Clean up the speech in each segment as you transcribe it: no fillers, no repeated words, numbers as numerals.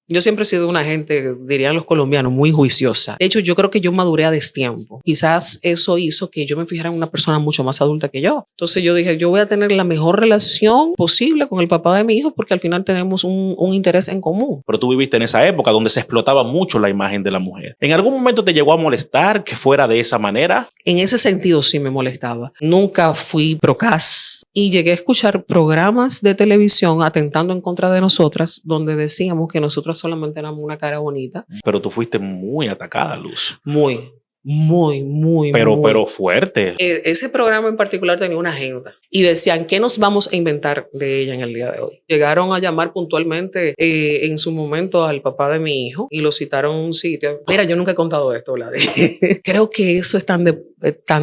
Yo siempre he sido una gente, dirían los colombianos, muy juiciosa. De hecho, yo creo que yo maduré a destiempo. Quizás eso hizo que yo me fijara en una persona mucho más adulta que yo. Entonces yo dije, yo voy a tener la mejor relación posible con el papá de mi hijo porque al final tenemos un interés en común. Pero tú viviste en esa época donde se explotaba mucho la imagen de la mujer. ¿En algún momento te llegó a molestar que fuera de esa manera? En ese sentido sí me molestaba. Nunca fui procaz y llegué a escuchar programas de televisión atentando en contra de nosotras donde decíamos que nosotros solamente éramos una cara bonita. Pero tú fuiste muy atacada, Luz. Muy. Pero fuerte. Ese programa en particular tenía una agenda y decían, ¿qué nos vamos a inventar de ella en el día de hoy? Llegaron a llamar puntualmente en su momento al papá de mi hijo y lo citaron en un sitio. Mira, yo nunca he contado esto, Vlad. Creo que eso es tan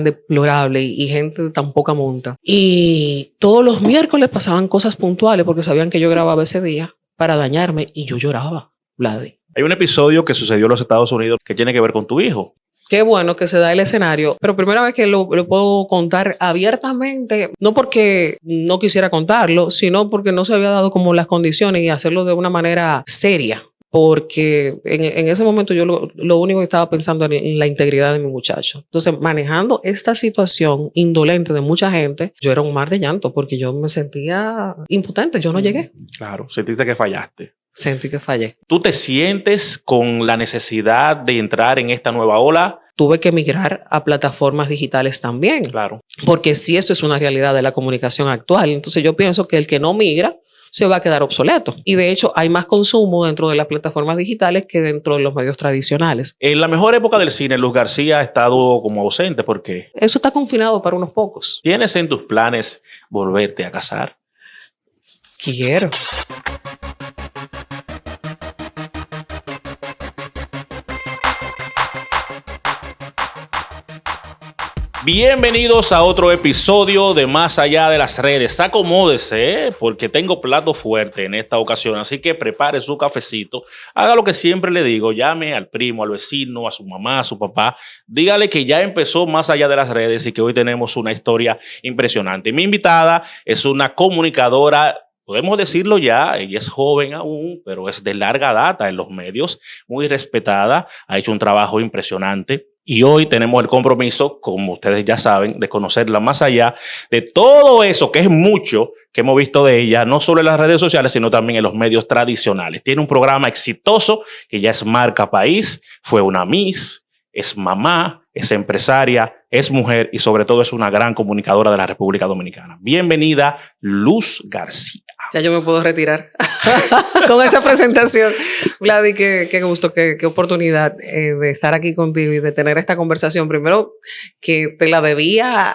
deplorable y gente de tan poca monta. Y todos los miércoles pasaban cosas puntuales porque sabían que yo grababa ese día para dañarme y yo lloraba, Vlad. Hay un episodio que sucedió en los Estados Unidos que tiene que ver con tu hijo. Qué bueno que se da el escenario, pero primera vez que lo puedo contar abiertamente, no porque no quisiera contarlo, sino porque no se había dado como las condiciones y hacerlo de una manera seria. Porque en ese momento yo lo único que estaba pensando en la integridad de mi muchacho. Entonces, manejando esta situación indolente de mucha gente, yo era un mar de llanto porque yo me sentía impotente, yo no llegué. Claro, sentiste que fallaste. Sentí que fallé. ¿Tú te sientes con la necesidad de entrar en esta nueva ola? Tuve que migrar a plataformas digitales también. Claro. Porque sí, eso es una realidad de la comunicación actual. Entonces yo pienso que el que no migra se va a quedar obsoleto. Y de hecho hay más consumo dentro de las plataformas digitales que dentro de los medios tradicionales. En la mejor época del cine, Luz García ha estado como ausente. ¿Por qué? Eso está confinado para unos pocos. ¿Tienes en tus planes volverte a casar? Quiero. Bienvenidos a otro episodio de Más Allá de las Redes. Acomódese, porque tengo plato fuerte en esta ocasión, así que prepare su cafecito. Haga lo que siempre le digo, llame al primo, al vecino, a su mamá, a su papá. Dígale que ya empezó Más Allá de las Redes y que hoy tenemos una historia impresionante. Mi invitada es una comunicadora. Podemos decirlo ya, ella es joven aún, pero es de larga data en los medios, muy respetada, ha hecho un trabajo impresionante. Y hoy tenemos el compromiso, como ustedes ya saben, de conocerla más allá de todo eso, que es mucho que hemos visto de ella, no solo en las redes sociales, sino también en los medios tradicionales. Tiene un programa exitoso que ya es marca país, fue una Miss, es mamá, es empresaria, es mujer y sobre todo es una gran comunicadora de la República Dominicana. Bienvenida, Luz García. Ya yo me puedo retirar con esa presentación. Vladi, qué gusto, qué oportunidad de estar aquí contigo y de tener esta conversación. Primero, que te la debía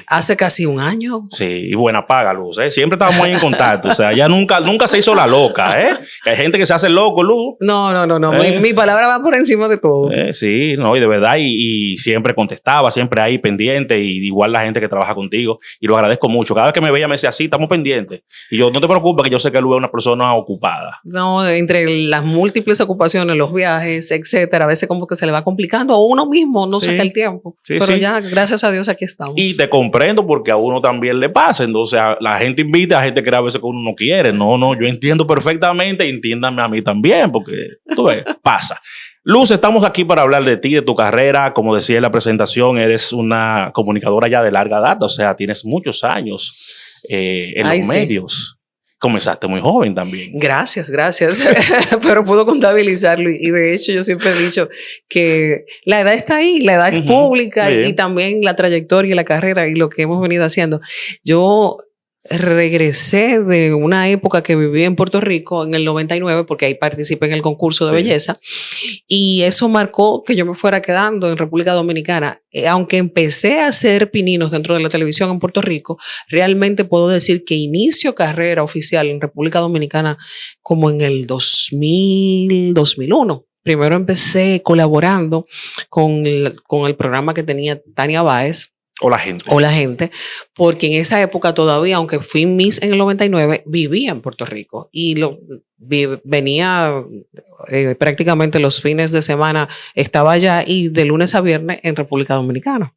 hace casi un año. Sí, y buena paga, Luz. Siempre estábamos ahí en contacto. O sea, ella nunca se hizo la loca. Que hay gente que se hace loco, Luz. No. Mi palabra va por encima de todo. Sí, no, y de verdad. Y siempre contestaba, siempre ahí pendiente. Y igual la gente que trabaja contigo. Y lo agradezco mucho. Cada vez que me veía me decía, sí, estamos pendientes. Y yo, no te preocupes, que yo sé que Luz es una persona ocupada. No, entre las múltiples ocupaciones, los viajes, etcétera, a veces como que se le va complicando a uno mismo, no saca el tiempo. Sí, pero ya, gracias a Dios, aquí estamos. Y te comprendo porque a uno también le pasa. Entonces, la gente invita a gente que a veces que uno no quiere. No, yo entiendo perfectamente, entiéndame a mí también, porque tú ves, pasa. Luz, estamos aquí para hablar de ti, de tu carrera. Como decía en la presentación, eres una comunicadora ya de larga data, o sea, tienes muchos años en los medios. Comenzaste muy joven también. Gracias. Pero puedo contabilizarlo. Y de hecho, yo siempre he dicho que la edad está ahí, la edad es pública y también la trayectoria y la carrera y lo que hemos venido haciendo. Yo regresé de una época que viví en Puerto Rico en el 99 porque ahí participé en el concurso de belleza y eso marcó que yo me fuera quedando en República Dominicana. Aunque empecé a hacer pininos dentro de la televisión en Puerto Rico, realmente puedo decir que inicio carrera oficial en República Dominicana como en el 2000, 2001. Primero empecé colaborando con el programa que tenía Tania Báez. O la gente, porque en esa época todavía, aunque fui Miss en el 99, vivía en Puerto Rico y venía prácticamente los fines de semana, estaba allá y de lunes a viernes en República Dominicana.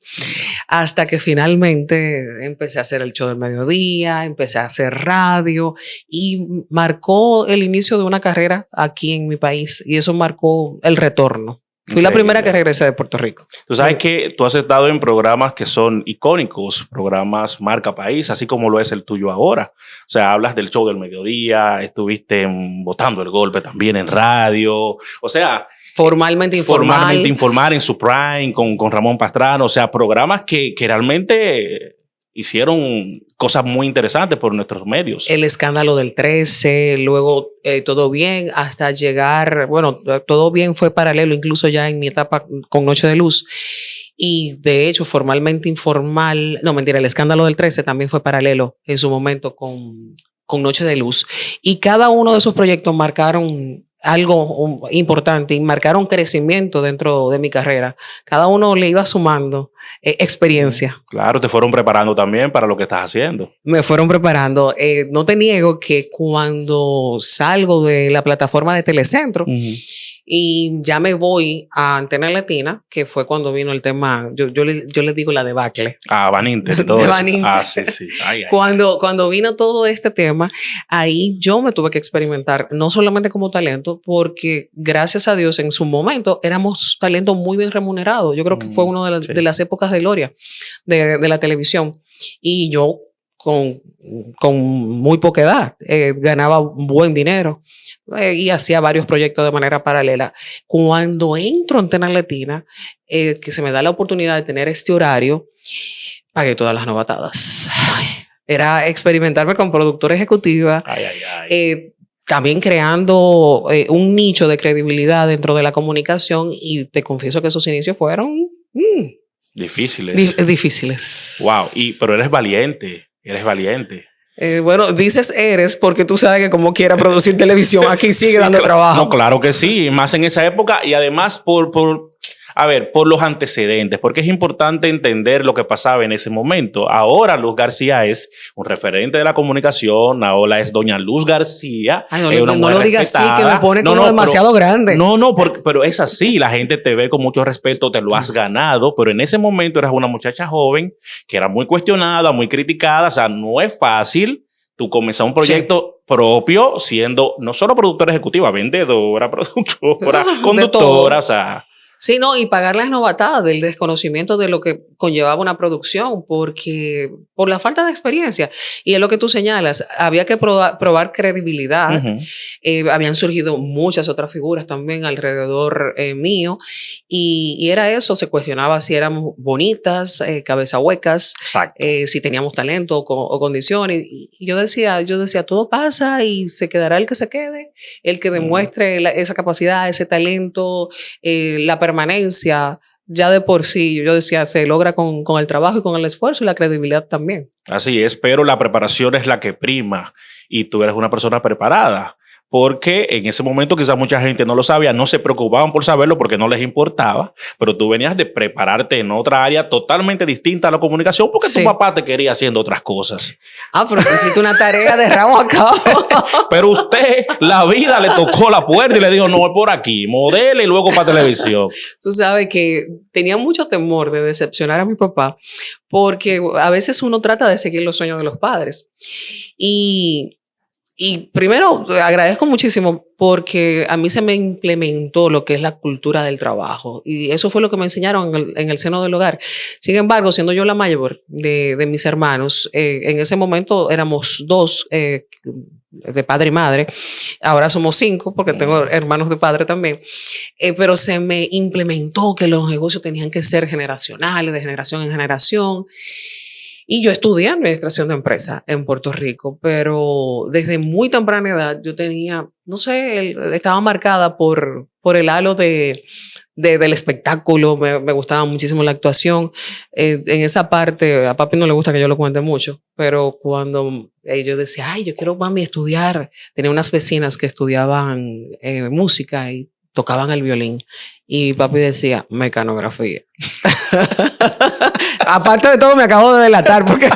hasta que finalmente empecé a hacer el show del mediodía, empecé a hacer radio y marcó el inicio de una carrera aquí en mi país y eso marcó el retorno. Fui la primera que regresé de Puerto Rico. Tú sabes que tú has estado en programas que son icónicos, programas marca país, así como lo es el tuyo ahora. O sea, hablas del show del mediodía, estuviste Botando el Golpe también en radio. O sea, Formalmente Informal en su prime con Ramón Pastrana. O sea, programas que realmente hicieron cosas muy interesantes por nuestros medios. El escándalo del 13, luego Todo Bien, hasta llegar, bueno, Todo Bien fue paralelo, incluso ya en mi etapa con Noche de Luz. Y de hecho, Formalmente Informal, no mentira, el escándalo del 13 también fue paralelo en su momento con Noche de Luz. Y cada uno de esos proyectos marcaron algo importante y marcaron crecimiento dentro de mi carrera. Cada uno le iba sumando experiencia. Claro, te fueron preparando también para lo que estás haciendo. Me fueron preparando. No te niego que cuando salgo de la plataforma de Telecentro y ya me voy a Antena Latina, que fue cuando vino el tema, yo le digo la debacle. Van Inter y todo eso. Sí, sí. Ay. Cuando vino todo este tema, ahí yo me tuve que experimentar, no solamente como talento, porque gracias a Dios en su momento éramos talento muy bien remunerado. Yo creo que fue una de las épocas de gloria de la televisión. Y yo con muy poca edad ganaba buen dinero y hacía varios proyectos de manera paralela. Cuando entro a Antena Latina, que se me da la oportunidad de tener este horario, pagué todas las novatadas. Era experimentarme con productora ejecutiva. También creando un nicho de credibilidad dentro de la comunicación y te confieso que esos inicios fueron difíciles. Difíciles. Wow, pero eres valiente. Eres valiente. Bueno, dices eres porque tú sabes que como quiera producir televisión, aquí sigue dando trabajo. No, claro que sí, más en esa época y además por los antecedentes, porque es importante entender lo que pasaba en ese momento. Ahora Luz García es un referente de la comunicación, ahora es doña Luz García. Ay, no lo digas así, que me pone como demasiado grande. Pero es así, la gente te ve con mucho respeto, te lo has ganado, pero en ese momento eras una muchacha joven que era muy cuestionada, muy criticada, o sea, no es fácil tú comenzar un proyecto propio siendo no solo productora ejecutiva, vendedora, productora, conductora, o sea... Sí, no, y pagar las novatadas del desconocimiento de lo que conllevaba una producción, porque por la falta de experiencia. Y es lo que tú señalas, había que probar credibilidad. Habían surgido muchas otras figuras también alrededor mío. Y era eso, se cuestionaba si éramos bonitas, cabeza huecas, si teníamos talento o condiciones. Y yo decía, todo pasa y se quedará el que se quede, el que demuestre esa capacidad, ese talento, la permanencia, ya de por sí, yo decía, se logra con el trabajo y con el esfuerzo y la credibilidad también. Así es, pero la preparación es la que prima y tú eres una persona preparada. Porque en ese momento quizás mucha gente no lo sabía, no se preocupaban por saberlo porque no les importaba, pero tú venías de prepararte en otra área totalmente distinta a la comunicación porque tu papá te quería haciendo otras cosas. Pero tú hiciste una tarea de rabo a cabo. Pero usted, la vida le tocó la puerta y le dijo, no, es por aquí, modele y luego para televisión. Tú sabes que tenía mucho temor de decepcionar a mi papá porque a veces uno trata de seguir los sueños de los padres. Y primero agradezco muchísimo porque a mí se me implementó lo que es la cultura del trabajo y eso fue lo que me enseñaron en el seno del hogar. Sin embargo, siendo yo la mayor de mis hermanos, en ese momento éramos 2 de padre y madre, ahora somos 5 porque tengo hermanos de padre también, pero se me implementó que los negocios tenían que ser generacionales, de generación en generación. Y yo estudié administración de empresas en Puerto Rico, pero desde muy temprana edad yo tenía, no sé, estaba marcada por el halo del espectáculo, me gustaba muchísimo la actuación. En esa parte, a papi no le gusta que yo lo cuente mucho, pero cuando yo decía, yo quiero, mami, estudiar, tenía unas vecinas que estudiaban música y tocaban el violín. Y papi decía, mecanografía. Aparte de todo, me acabo de delatar porque...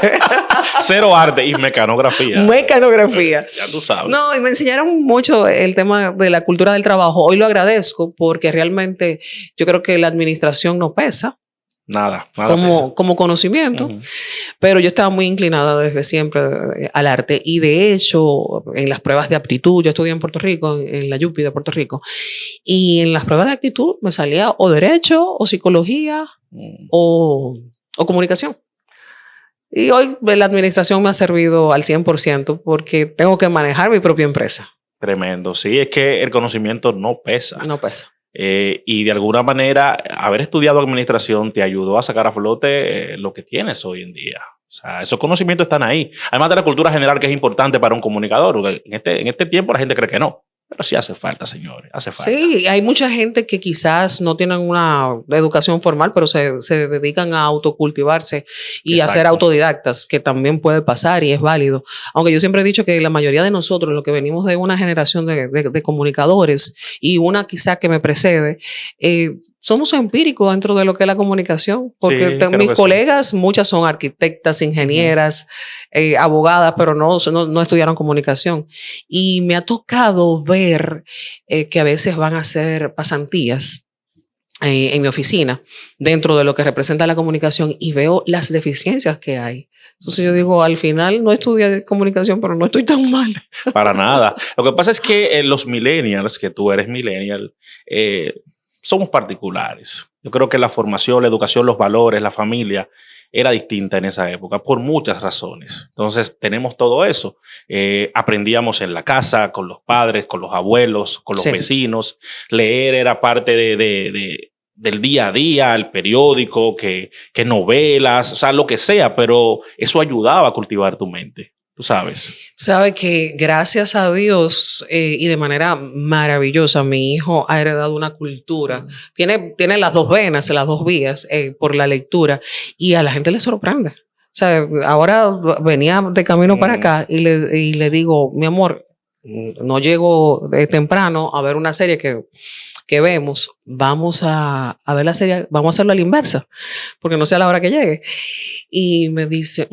Cero arte y mecanografía. Mecanografía. Ya tú sabes. No, y me enseñaron mucho el tema de la cultura del trabajo. Hoy lo agradezco porque realmente yo creo que la administración no pesa. Nada como conocimiento, pero yo estaba muy inclinada desde siempre al arte y de hecho en las pruebas de aptitud, yo estudié en Puerto Rico, en la UPI de Puerto Rico, y en las pruebas de aptitud me salía o derecho o psicología o comunicación. Y hoy la administración me ha servido al 100% porque tengo que manejar mi propia empresa. Tremendo, sí, es que el conocimiento no pesa. No pesa. Y de alguna manera, haber estudiado administración te ayudó a sacar a flote lo que tienes hoy en día. O sea, esos conocimientos están ahí. Además de la cultura general que es importante para un comunicador. En este tiempo la gente cree que no. Pero sí hace falta, señores, hace falta. Sí, hay mucha gente que quizás no tienen una educación formal, pero se dedican a autocultivarse y a ser autodidactas, que también puede pasar y es válido. Aunque yo siempre he dicho que la mayoría de nosotros, los que venimos de una generación de comunicadores y una quizá que me precede, somos empíricos dentro de lo que es la comunicación, porque mis colegas, muchas son arquitectas, ingenieras, abogadas, pero no estudiaron comunicación. Y me ha tocado ver que a veces van a hacer pasantías en mi oficina dentro de lo que representa la comunicación y veo las deficiencias que hay. Entonces yo digo, al final no estudié comunicación, pero no estoy tan mal. Para nada. Lo que pasa es que los millennials, que tú eres millennial, somos particulares. Yo creo que la formación, la educación, los valores, la familia era distinta en esa época por muchas razones. Entonces tenemos todo eso. Aprendíamos en la casa, con los padres, con los abuelos, con los vecinos. Leer era parte del día a día, el periódico, que novelas, o sea, lo que sea, pero eso ayudaba a cultivar tu mente. Tú sabes. Sabe que gracias a Dios y de manera maravillosa mi hijo ha heredado una cultura. Tiene las dos venas, las dos vías por la lectura y a la gente le sorprende. O sea, ahora venía de camino para acá y le digo, mi amor, no llego temprano a ver una serie que vemos. Vamos a ver la serie, vamos a hacerlo a la inversa porque no sé a la hora que llegue. Y me dice...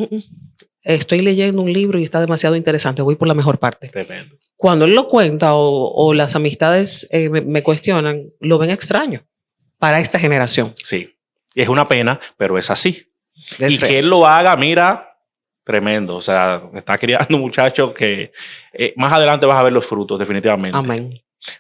Estoy leyendo un libro y está demasiado interesante, voy por la mejor parte. Tremendo. Cuando él lo cuenta o las amistades me cuestionan, lo ven extraño para esta generación. Sí, y es una pena, pero es así. Y que él lo haga, mira, tremendo. O sea, está criando un muchacho que más adelante vas a ver los frutos, definitivamente. Amén.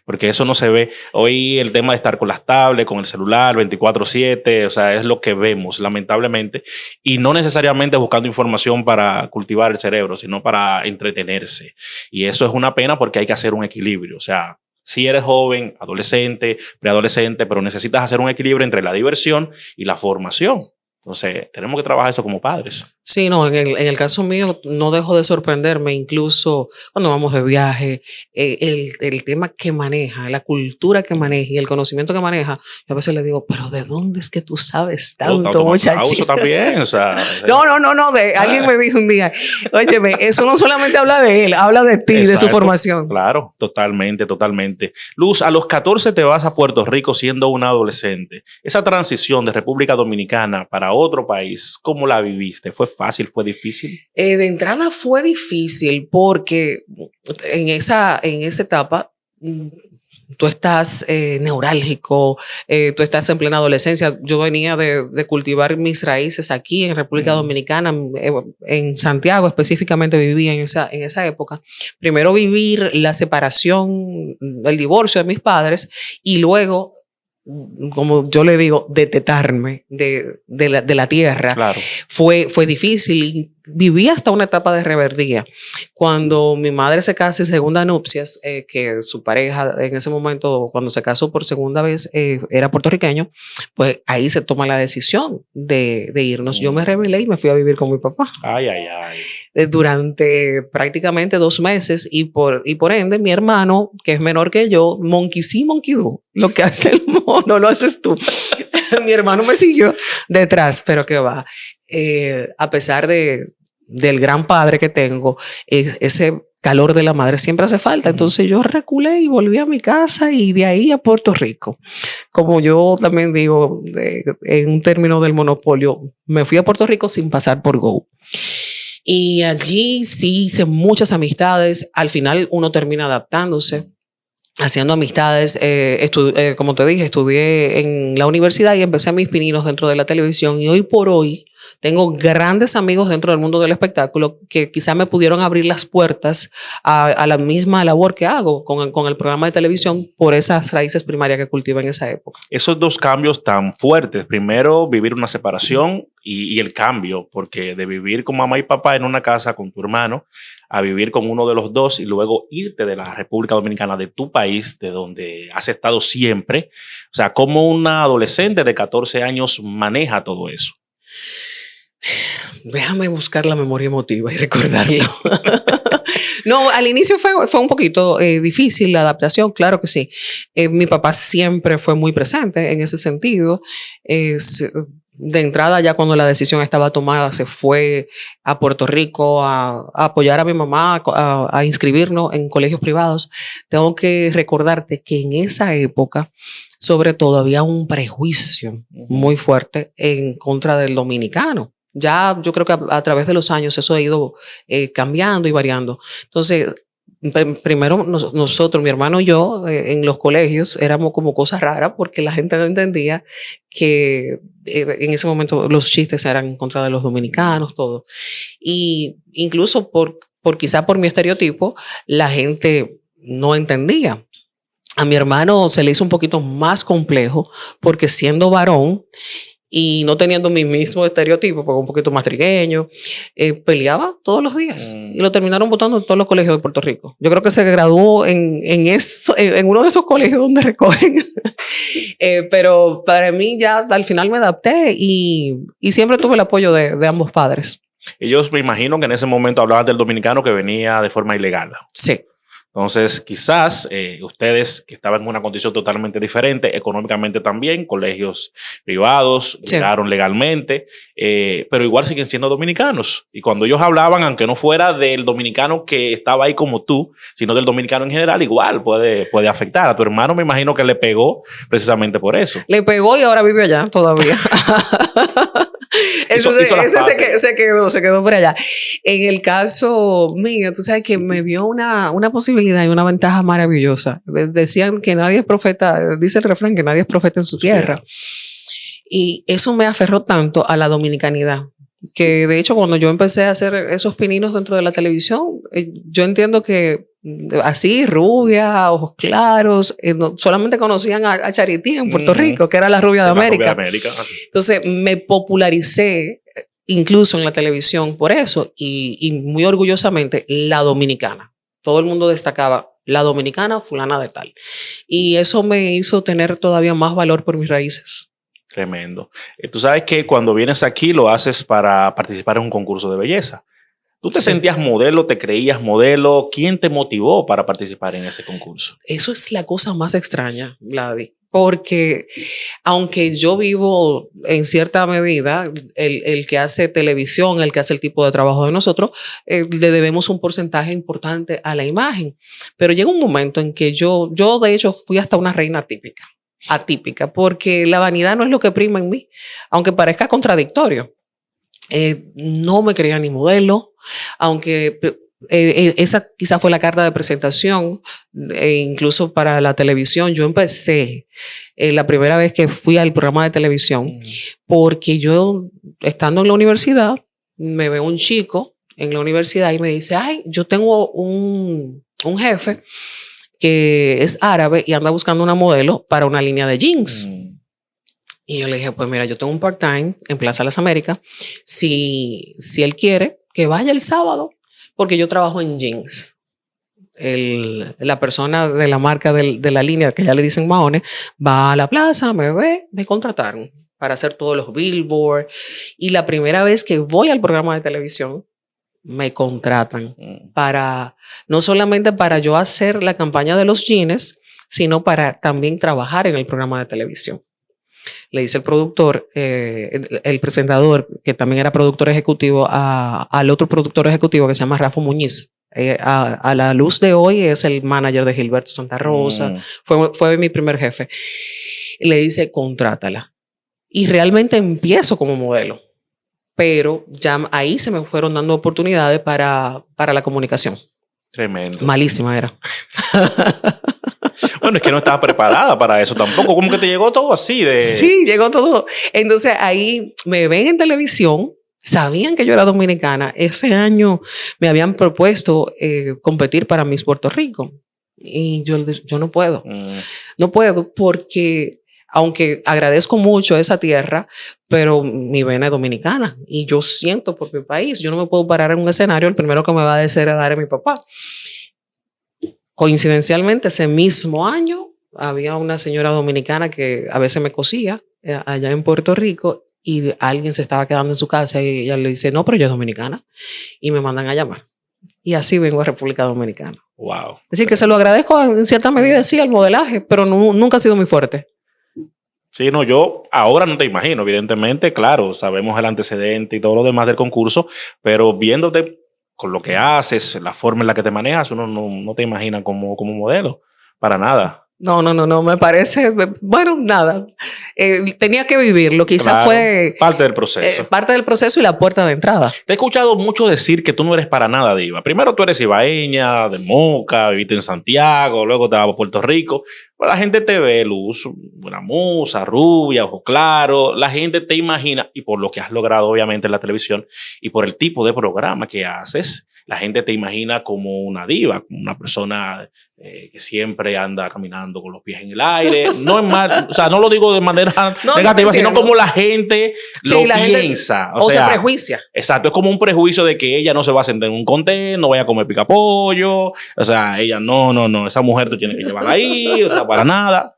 Porque eso no se ve. Hoy el tema de estar con las tablets, con el celular, 24/7, o sea, es lo que vemos, lamentablemente. Y no necesariamente buscando información para cultivar el cerebro, sino para entretenerse. Y eso es una pena porque hay que hacer un equilibrio. O sea, si eres joven, adolescente, preadolescente, pero necesitas hacer un equilibrio entre la diversión y la formación. Entonces, tenemos que trabajar eso como padres. Sí, no, en el caso mío no dejo de sorprenderme, incluso cuando vamos de viaje, el tema que maneja, la cultura que maneja y el conocimiento que maneja. Yo a veces le digo, pero ¿de dónde es que tú sabes tanto, muchachito? También, o sea. No. Alguien me dijo un día, óyeme, eso no solamente habla de él, habla de ti, exacto, de su formación. Claro, totalmente. Luz, a los 14 te vas a Puerto Rico siendo una adolescente. Esa transición de República Dominicana para otro país, ¿cómo la viviste? ¿Fue fácil? ¿Fue difícil? De entrada fue difícil porque en esa etapa tú estás neurálgico, tú estás en plena adolescencia. Yo venía de cultivar mis raíces aquí en República Dominicana, en Santiago específicamente vivía en esa época. Primero vivir la separación, el divorcio de mis padres y luego, como yo le digo, detetarme de la tierra. Claro. Fue difícil y viví hasta una etapa de rebeldía. Cuando mi madre se casa en segunda nupcias, que su pareja en ese momento, cuando se casó por segunda vez, era puertorriqueño, pues ahí se toma la decisión de irnos. Yo me rebelé y me fui a vivir con mi papá. Ay. Durante prácticamente 2 meses y por ende mi hermano, que es menor que yo, monkey sí, monkey do. Lo que hace el mono, lo haces tú. Mi hermano me siguió detrás, pero que va. A pesar del gran padre que tengo, ese calor de la madre siempre hace falta. Entonces yo reculé y volví a mi casa y de ahí a Puerto Rico. Como yo también digo, en un término del monopolio, me fui a Puerto Rico sin pasar por Go. Y allí sí hice muchas amistades. Al final uno termina adaptándose. haciendo amistades. Como te dije, estudié en la universidad y empecé mis pininos dentro de la televisión. Y hoy por hoy tengo grandes amigos dentro del mundo del espectáculo que quizá me pudieron abrir las puertas a la misma labor que hago con el programa de televisión por esas raíces primarias que cultivé en esa época. Esos dos cambios tan fuertes, primero vivir una separación y el cambio, porque de vivir con mamá y papá en una casa con tu hermano a vivir con uno de los dos y luego irte de la República Dominicana, de tu país, de donde has estado siempre. O sea, ¿cómo una adolescente de 14 años maneja todo eso? Déjame buscar la memoria emotiva y recordarlo. No, al inicio fue un poquito difícil la adaptación, claro que sí. Mi papá siempre fue muy presente en ese sentido. De entrada, ya cuando la decisión estaba tomada, se fue a Puerto Rico a apoyar a mi mamá, a inscribirnos en colegios privados. Tengo que recordarte que en esa época, sobre todo, había un prejuicio muy fuerte en contra del dominicano. Ya yo creo que a través de los años eso ha ido cambiando y variando. Entonces, primero nosotros, mi hermano y yo, en los colegios éramos como cosas raras porque la gente no entendía que en ese momento los chistes eran en contra de los dominicanos, todo. Y incluso quizá por mi estereotipo, la gente no entendía. A mi hermano se le hizo un poquito más complejo porque siendo varón y no teniendo mi mismo estereotipo, porque un poquito más trigueño, peleaba todos los días. Y lo terminaron votando en todos los colegios de Puerto Rico. Yo creo que se graduó en uno de esos colegios donde recogen. Pero para mí ya al final me adapté y siempre tuve el apoyo de ambos padres. Ellos me imagino que en ese momento hablaban del dominicano que venía de forma ilegal. Sí. Entonces, quizás ustedes que estaban en una condición totalmente diferente, económicamente también, colegios privados, sí, llegaron legalmente, pero igual siguen siendo dominicanos. Y cuando ellos hablaban, aunque no fuera del dominicano que estaba ahí como tú, sino del dominicano en general, igual puede afectar. A tu hermano me imagino que le pegó precisamente por eso. Le pegó y ahora vive allá todavía. Ese se quedó por allá. En el caso mío, tú sabes que me vio una posibilidad y una ventaja maravillosa. Decían que nadie es profeta, dice el refrán, que nadie es profeta en su tierra. Y eso me aferró tanto a la dominicanidad, que de hecho cuando yo empecé a hacer esos pininos dentro de la televisión, yo entiendo que así, rubia, ojos claros, solamente conocían a Charity en Puerto Rico, que era la rubia de América. Entonces me popularicé incluso en la televisión por eso y muy orgullosamente la dominicana. Todo el mundo destacaba la dominicana fulana de tal. Y eso me hizo tener todavía más valor por mis raíces. Tremendo. Tú sabes que cuando vienes aquí lo haces para participar en un concurso de belleza. ¿Tú te sentías modelo? ¿Te creías modelo? ¿Quién te motivó para participar en ese concurso? Eso es la cosa más extraña, Vladi. Porque aunque yo vivo en cierta medida, el que hace televisión, el que hace el tipo de trabajo de nosotros, le debemos un porcentaje importante a la imagen. Pero llega un momento en que yo de hecho fui hasta una reina atípica, porque la vanidad no es lo que prima en mí, aunque parezca contradictorio. No me creía ni modelo, aunque esa quizás fue la carta de presentación, incluso para la televisión. Yo empecé la primera vez que fui al programa de televisión, porque yo, estando en la universidad, me veo un chico en la universidad y me dice, ay, yo tengo un jefe que es árabe y anda buscando una modelo para una línea de jeans. Y yo le dije, pues mira, yo tengo un part-time en Plaza Las Américas. Si él quiere, que vaya el sábado, porque yo trabajo en jeans. La persona de la marca de la línea, que ya le dicen Mahone, va a la plaza, me ve, me contrataron para hacer todos los billboards. Y la primera vez que voy al programa de televisión, me contratan para, no solamente para yo hacer la campaña de los jeans, sino para también trabajar en el programa de televisión. Le dice el productor, el presentador, que también era productor ejecutivo, al otro productor ejecutivo que se llama Rafa Muñiz. A la luz de hoy es el manager de Gilberto Santa Rosa. Fue mi primer jefe. Y le dice, contrátala. Y realmente empiezo como modelo. Pero ya ahí se me fueron dando oportunidades para la comunicación. Tremendo. Malísima era. Bueno, es que no estaba preparada para eso tampoco. Como que te llegó todo así de... Sí, llegó todo. Entonces ahí me ven en televisión. Sabían que yo era dominicana. Ese año me habían propuesto competir para Miss Puerto Rico. Y yo no puedo. No puedo porque, aunque agradezco mucho esa tierra, pero mi vena es dominicana. Y yo siento por mi país. Yo no me puedo parar en un escenario. El primero que me va a desheredar es mi papá. Coincidencialmente, ese mismo año, había una señora dominicana que a veces me cosía allá en Puerto Rico. Y alguien se estaba quedando en su casa y ella le dice, no, pero yo es dominicana. Y me mandan a llamar. Y así vengo a República Dominicana. Wow. Es decir, que se lo agradezco en cierta medida, sí, al modelaje, pero nunca ha sido muy fuerte. Sí, no, yo ahora no te imagino, evidentemente, claro, sabemos el antecedente y todo lo demás del concurso, pero viéndote con lo que haces, la forma en la que te manejas, uno no te imagina como modelo, para nada. No, me parece, bueno, nada. Tenía que vivirlo, quizás fue... Parte del proceso. Parte del proceso y la puerta de entrada. Te he escuchado mucho decir que tú no eres para nada diva. Primero tú eres ibaeña, de Moca, viviste en Santiago, luego te vas a Puerto Rico. La gente te ve, Luz, una musa, rubia, ojo claro. La gente te imagina, y por lo que has logrado obviamente en la televisión, y por el tipo de programa que haces, la gente te imagina como una diva, como una persona que siempre anda caminando con los pies en el aire. No es mal, o sea, no lo digo de manera negativa, sino como la gente lo piensa. O sea, prejuicia. Exacto, es como un prejuicio de que ella no se va a sentar en un contén, no vaya a comer picapollo. O sea, ella no, esa mujer tú tienes que llevarla ahí, o sea, para nada.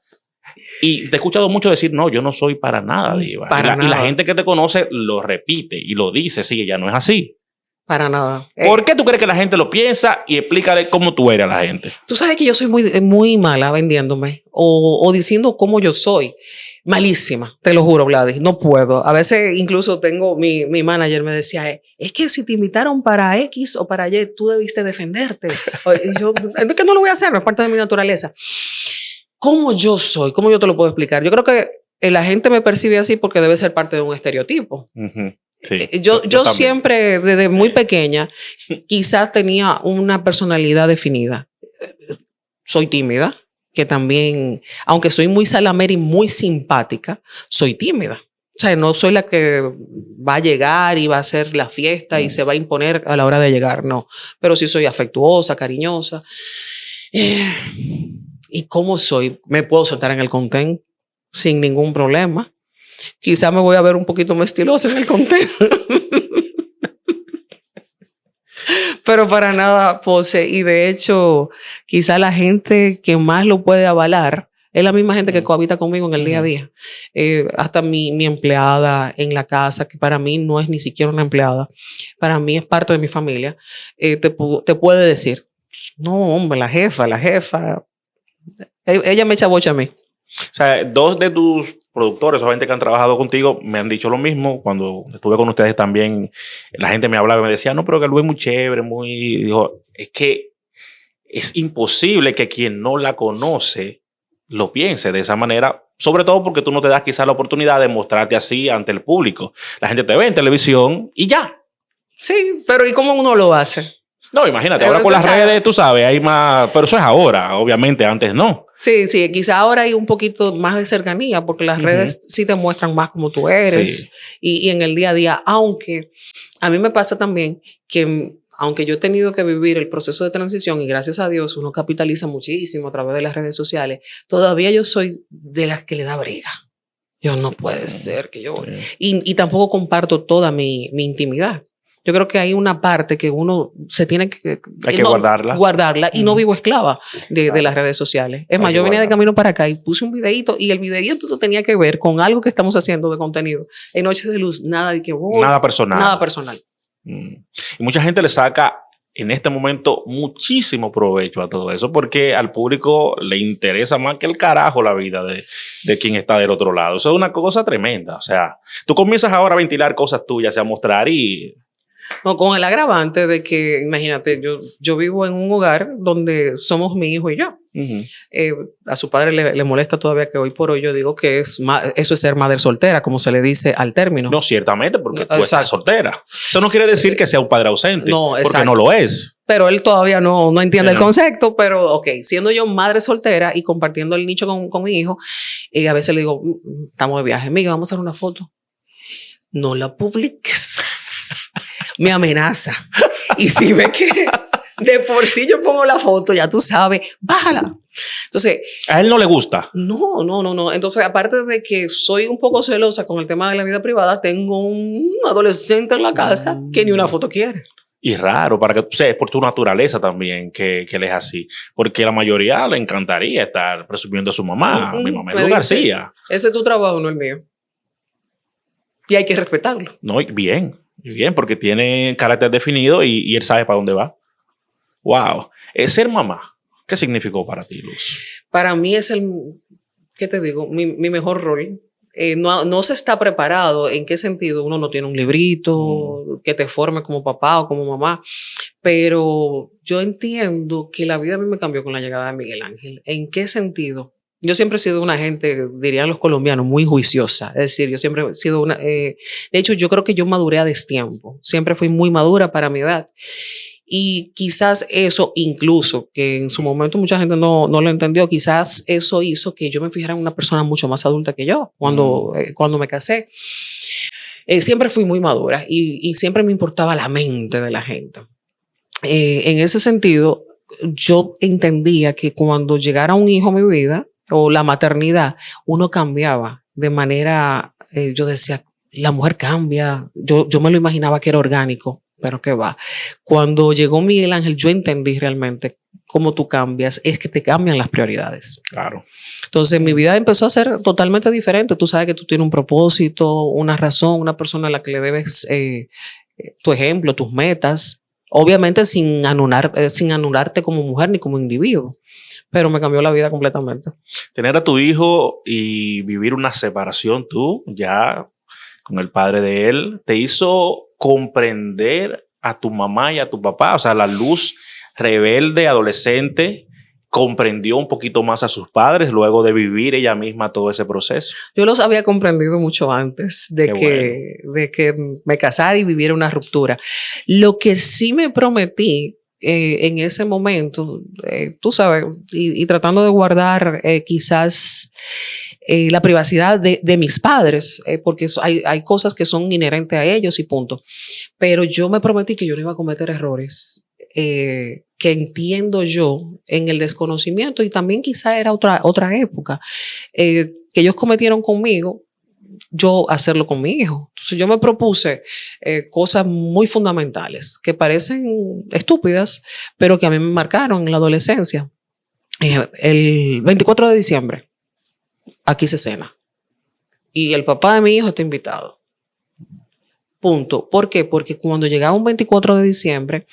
Y te he escuchado mucho decir, no, yo no soy para nada diva. Y la gente que te conoce lo repite y lo dice, sí, ella no es así. Para nada. ¿Por qué tú crees que la gente lo piensa? Y explícale cómo tú eres a la gente. Tú sabes que yo soy muy mala vendiéndome o diciendo cómo yo soy. Malísima, te lo juro, Gladys. No puedo. A veces incluso tengo, mi manager me decía, es que si te invitaron para X o para Y, tú debiste defenderte. Y yo, es que no lo voy a hacer, no es parte de mi naturaleza. ¿Cómo yo soy? ¿Cómo yo te lo puedo explicar? Yo creo que la gente me percibe así porque debe ser parte de un estereotipo. Sí, yo siempre, desde muy pequeña, quizás tenía una personalidad definida. Soy tímida, que también, aunque soy muy salamera y muy simpática, soy tímida. O sea, no soy la que va a llegar y va a hacer la fiesta y se va a imponer a la hora de llegar, no. Pero sí soy afectuosa, cariñosa. ¿Y cómo soy? Me puedo sentar en el contén sin ningún problema. Quizá me voy a ver un poquito más estilosa en el contenido. Pero para nada pose. Y de hecho, quizá la gente que más lo puede avalar es la misma gente que cohabita conmigo en el día a día. Hasta mi empleada en la casa, que para mí no es ni siquiera una empleada. Para mí es parte de mi familia. Te puede decir, no, hombre, la jefa. Ella me echa bocha a mí. O sea, dos de tus productores o gente que han trabajado contigo me han dicho lo mismo. Cuando estuve con ustedes también, la gente me hablaba y me decía, no, pero que Lu es muy chévere, dijo, es que es imposible que quien no la conoce lo piense de esa manera, sobre todo porque tú no te das quizás la oportunidad de mostrarte así ante el público. La gente te ve en televisión y ya. Sí, pero ¿y cómo uno lo hace? No, imagínate, ahora con las redes, tú sabes, hay más, pero eso es ahora, obviamente, antes no. Sí, quizá ahora hay un poquito más de cercanía, porque las redes sí te muestran más cómo tú eres y en el día a día, aunque a mí me pasa también que aunque yo he tenido que vivir el proceso de transición y gracias a Dios uno capitaliza muchísimo a través de las redes sociales, todavía yo soy de las que le da brega. Yo no puede ser que yo... Y tampoco comparto toda mi intimidad. Yo creo que hay una parte que uno se tiene que... Hay que guardarla. Y no vivo esclava de las redes sociales. Es más, yo venía de camino para acá y puse un videíto y el videíto tenía que ver con algo que estamos haciendo de contenido. En Noches de Luz, nada de que... nada personal. Nada personal. Y mucha gente le saca en este momento muchísimo provecho a todo eso porque al público le interesa más que el carajo la vida de quien está del otro lado. Eso es una cosa tremenda. O sea, tú comienzas ahora a ventilar cosas tuyas, a mostrar y... No, con el agravante de que, imagínate, yo vivo en un hogar donde somos mi hijo y yo. A su padre le molesta todavía que hoy por hoy yo digo que eso es ser madre soltera, como se le dice al término. No, ciertamente, porque tú estás soltera. Eso no quiere decir que sea un padre ausente, no, porque no lo es. Pero él todavía no entiende el concepto, pero ok, siendo yo madre soltera y compartiendo el nicho con mi hijo, a veces le digo, estamos de viaje, amiga, vamos a hacer una foto. No la publiques. Me amenaza. Y si ve que de por sí yo pongo la foto, ya tú sabes, bájala. Entonces, ¿a él no le gusta? No. Entonces, aparte de que soy un poco celosa con el tema de la vida privada, tengo un adolescente en la casa que ni una foto quiere. Y raro, para que tú sepas, por tu naturaleza también que él es así. Porque la mayoría le encantaría estar presumiendo a su mamá. Mi mamá es García. Ese es tu trabajo, no el mío. Y hay que respetarlo. No, bien, porque tiene carácter definido y él sabe para dónde va. Wow. Ser mamá, ¿qué significó para ti, Luz? Para mí es ¿qué te digo? Mi mejor rol. No se está preparado. ¿En qué sentido? Uno no tiene un librito que te forme como papá o como mamá. Pero yo entiendo que la vida a mí me cambió con la llegada de Miguel Ángel. ¿En qué sentido? Yo siempre he sido una gente, dirían los colombianos, muy juiciosa. Es decir, yo siempre he sido una... de hecho, yo creo que yo maduré a destiempo. Siempre fui muy madura para mi edad. Y quizás eso, incluso, que en su momento mucha gente no lo entendió, quizás eso hizo que yo me fijara en una persona mucho más adulta que yo cuando me casé. Siempre fui muy madura y siempre me importaba la mente de la gente. En ese sentido, yo entendía que cuando llegara un hijo a mi vida, o la maternidad, uno cambiaba de manera, yo decía, la mujer cambia, yo me lo imaginaba que era orgánico, pero qué va. Cuando llegó Miguel Ángel, yo entendí realmente cómo tú cambias, es que te cambian las prioridades. Claro. Entonces mi vida empezó a ser totalmente diferente. Tú sabes que tú tienes un propósito, una razón, una persona a la que le debes tu ejemplo, tus metas, obviamente sin anularte como mujer ni como individuo. Pero me cambió la vida completamente. Tener a tu hijo y vivir una separación tú, ya con el padre de él, te hizo comprender a tu mamá y a tu papá. O sea, la Luz rebelde, adolescente, comprendió un poquito más a sus padres luego de vivir ella misma todo ese proceso. Yo los había comprendido mucho antes de que me casara y viviera una ruptura. Lo que sí me prometí en ese momento, tú sabes, y tratando de guardar quizás la privacidad de mis padres, porque hay cosas que son inherentes a ellos y punto. Pero yo me prometí que yo no iba a cometer errores que entiendo yo en el desconocimiento, y también quizá era otra época que ellos cometieron conmigo, yo hacerlo con mi hijo. Entonces yo me propuse cosas muy fundamentales que parecen estúpidas, pero que a mí me marcaron en la adolescencia. El 24 de diciembre, aquí se cena. Y el papá de mi hijo está invitado. Punto. ¿Por qué? Porque cuando llegaba un 24 de diciembre,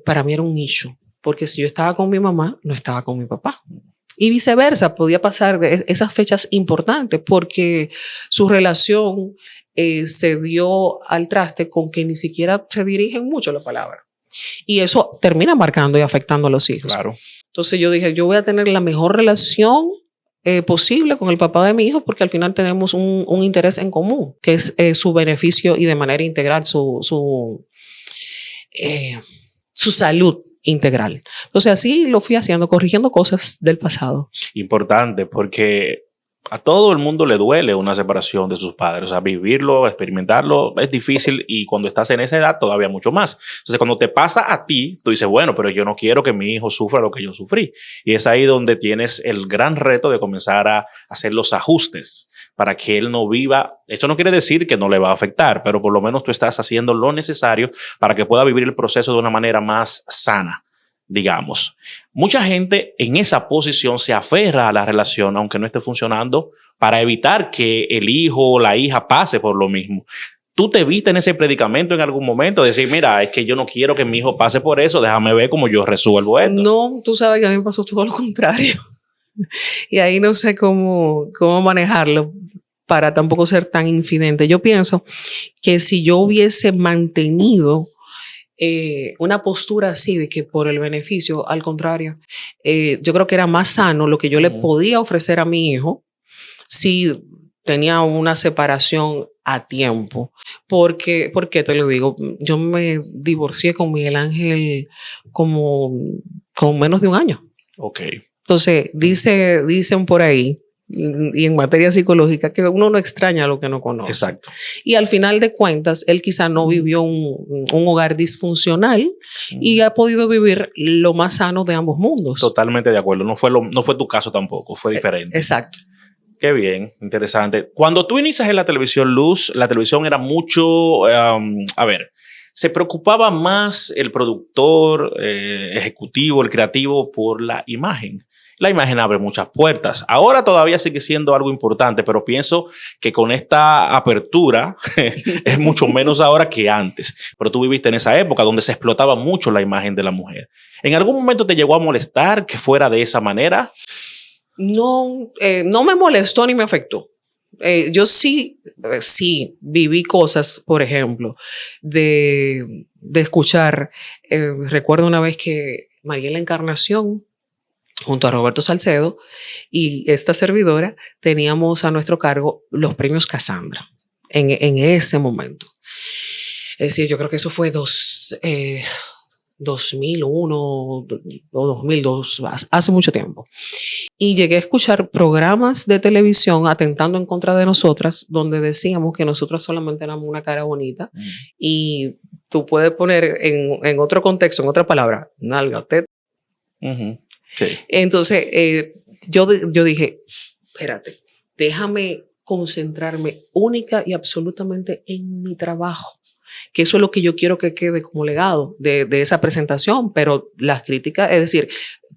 para mí era un issue. Porque si yo estaba con mi mamá, no estaba con mi papá. Y viceversa, podía pasar esas fechas importantes porque su relación se dio al traste con que ni siquiera se dirigen mucho la palabra. Y eso termina marcando y afectando a los hijos. Claro. Entonces yo dije, yo voy a tener la mejor relación posible con el papá de mi hijo, porque al final tenemos un interés en común, que es su beneficio y de manera integral su salud integral. Entonces así lo fui haciendo, corrigiendo cosas del pasado. Importante, porque a todo el mundo le duele una separación de sus padres. O sea, vivirlo, experimentarlo es difícil, y cuando estás en esa edad todavía mucho más. Entonces, cuando te pasa a ti, tú dices, bueno, pero yo no quiero que mi hijo sufra lo que yo sufrí. Y es ahí donde tienes el gran reto de comenzar a hacer los ajustes para que él no viva. Eso no quiere decir que no le va a afectar, pero por lo menos tú estás haciendo lo necesario para que pueda vivir el proceso de una manera más sana, digamos. Mucha gente en esa posición se aferra a la relación, aunque no esté funcionando, para evitar que el hijo o la hija pase por lo mismo. ¿Tú te viste en ese predicamento en algún momento? Decir, mira, es que yo no quiero que mi hijo pase por eso, déjame ver cómo yo resuelvo esto. No, tú sabes que a mí me pasó todo lo contrario. Y ahí no sé cómo manejarlo para tampoco ser tan infidente. Yo pienso que si yo hubiese mantenido una postura así de que por el beneficio, al contrario, yo creo que era más sano lo que yo le podía ofrecer a mi hijo si tenía una separación a tiempo. ¿Por qué te lo digo? Yo me divorcié con Miguel Ángel como con menos de un año. Ok. Entonces, dicen por ahí, y en materia psicológica, que uno no extraña lo que no conoce. Exacto. Y al final de cuentas, él quizá no vivió un hogar disfuncional y ha podido vivir lo más sano de ambos mundos. Totalmente de acuerdo. No fue tu caso tampoco, fue diferente. Exacto. Qué bien, interesante. Cuando tú inicias en la televisión, Luz, la televisión era mucho, se preocupaba más el productor ejecutivo, el creativo, por la imagen. La imagen abre muchas puertas. Ahora todavía sigue siendo algo importante, pero pienso que con esta apertura es mucho menos ahora que antes. Pero tú viviste en esa época donde se explotaba mucho la imagen de la mujer. ¿En algún momento te llegó a molestar que fuera de esa manera? No, no me molestó ni me afectó. Yo sí viví cosas, por ejemplo, de escuchar. Recuerdo una vez que Mariela Encarnación, junto a Roberto Salcedo y esta servidora, teníamos a nuestro cargo los premios Casandra en ese momento. Es decir, yo creo que eso fue 2001 o 2002, hace mucho tiempo. Y llegué a escuchar programas de televisión atentando en contra de nosotras, donde decíamos que nosotras solamente éramos una cara bonita. Y tú puedes poner en otro contexto, en otra palabra, nalga, teta. Sí. Entonces, yo dije, espérate, déjame concentrarme única y absolutamente en mi trabajo, que eso es lo que yo quiero que quede como legado de esa presentación, pero las críticas, es decir,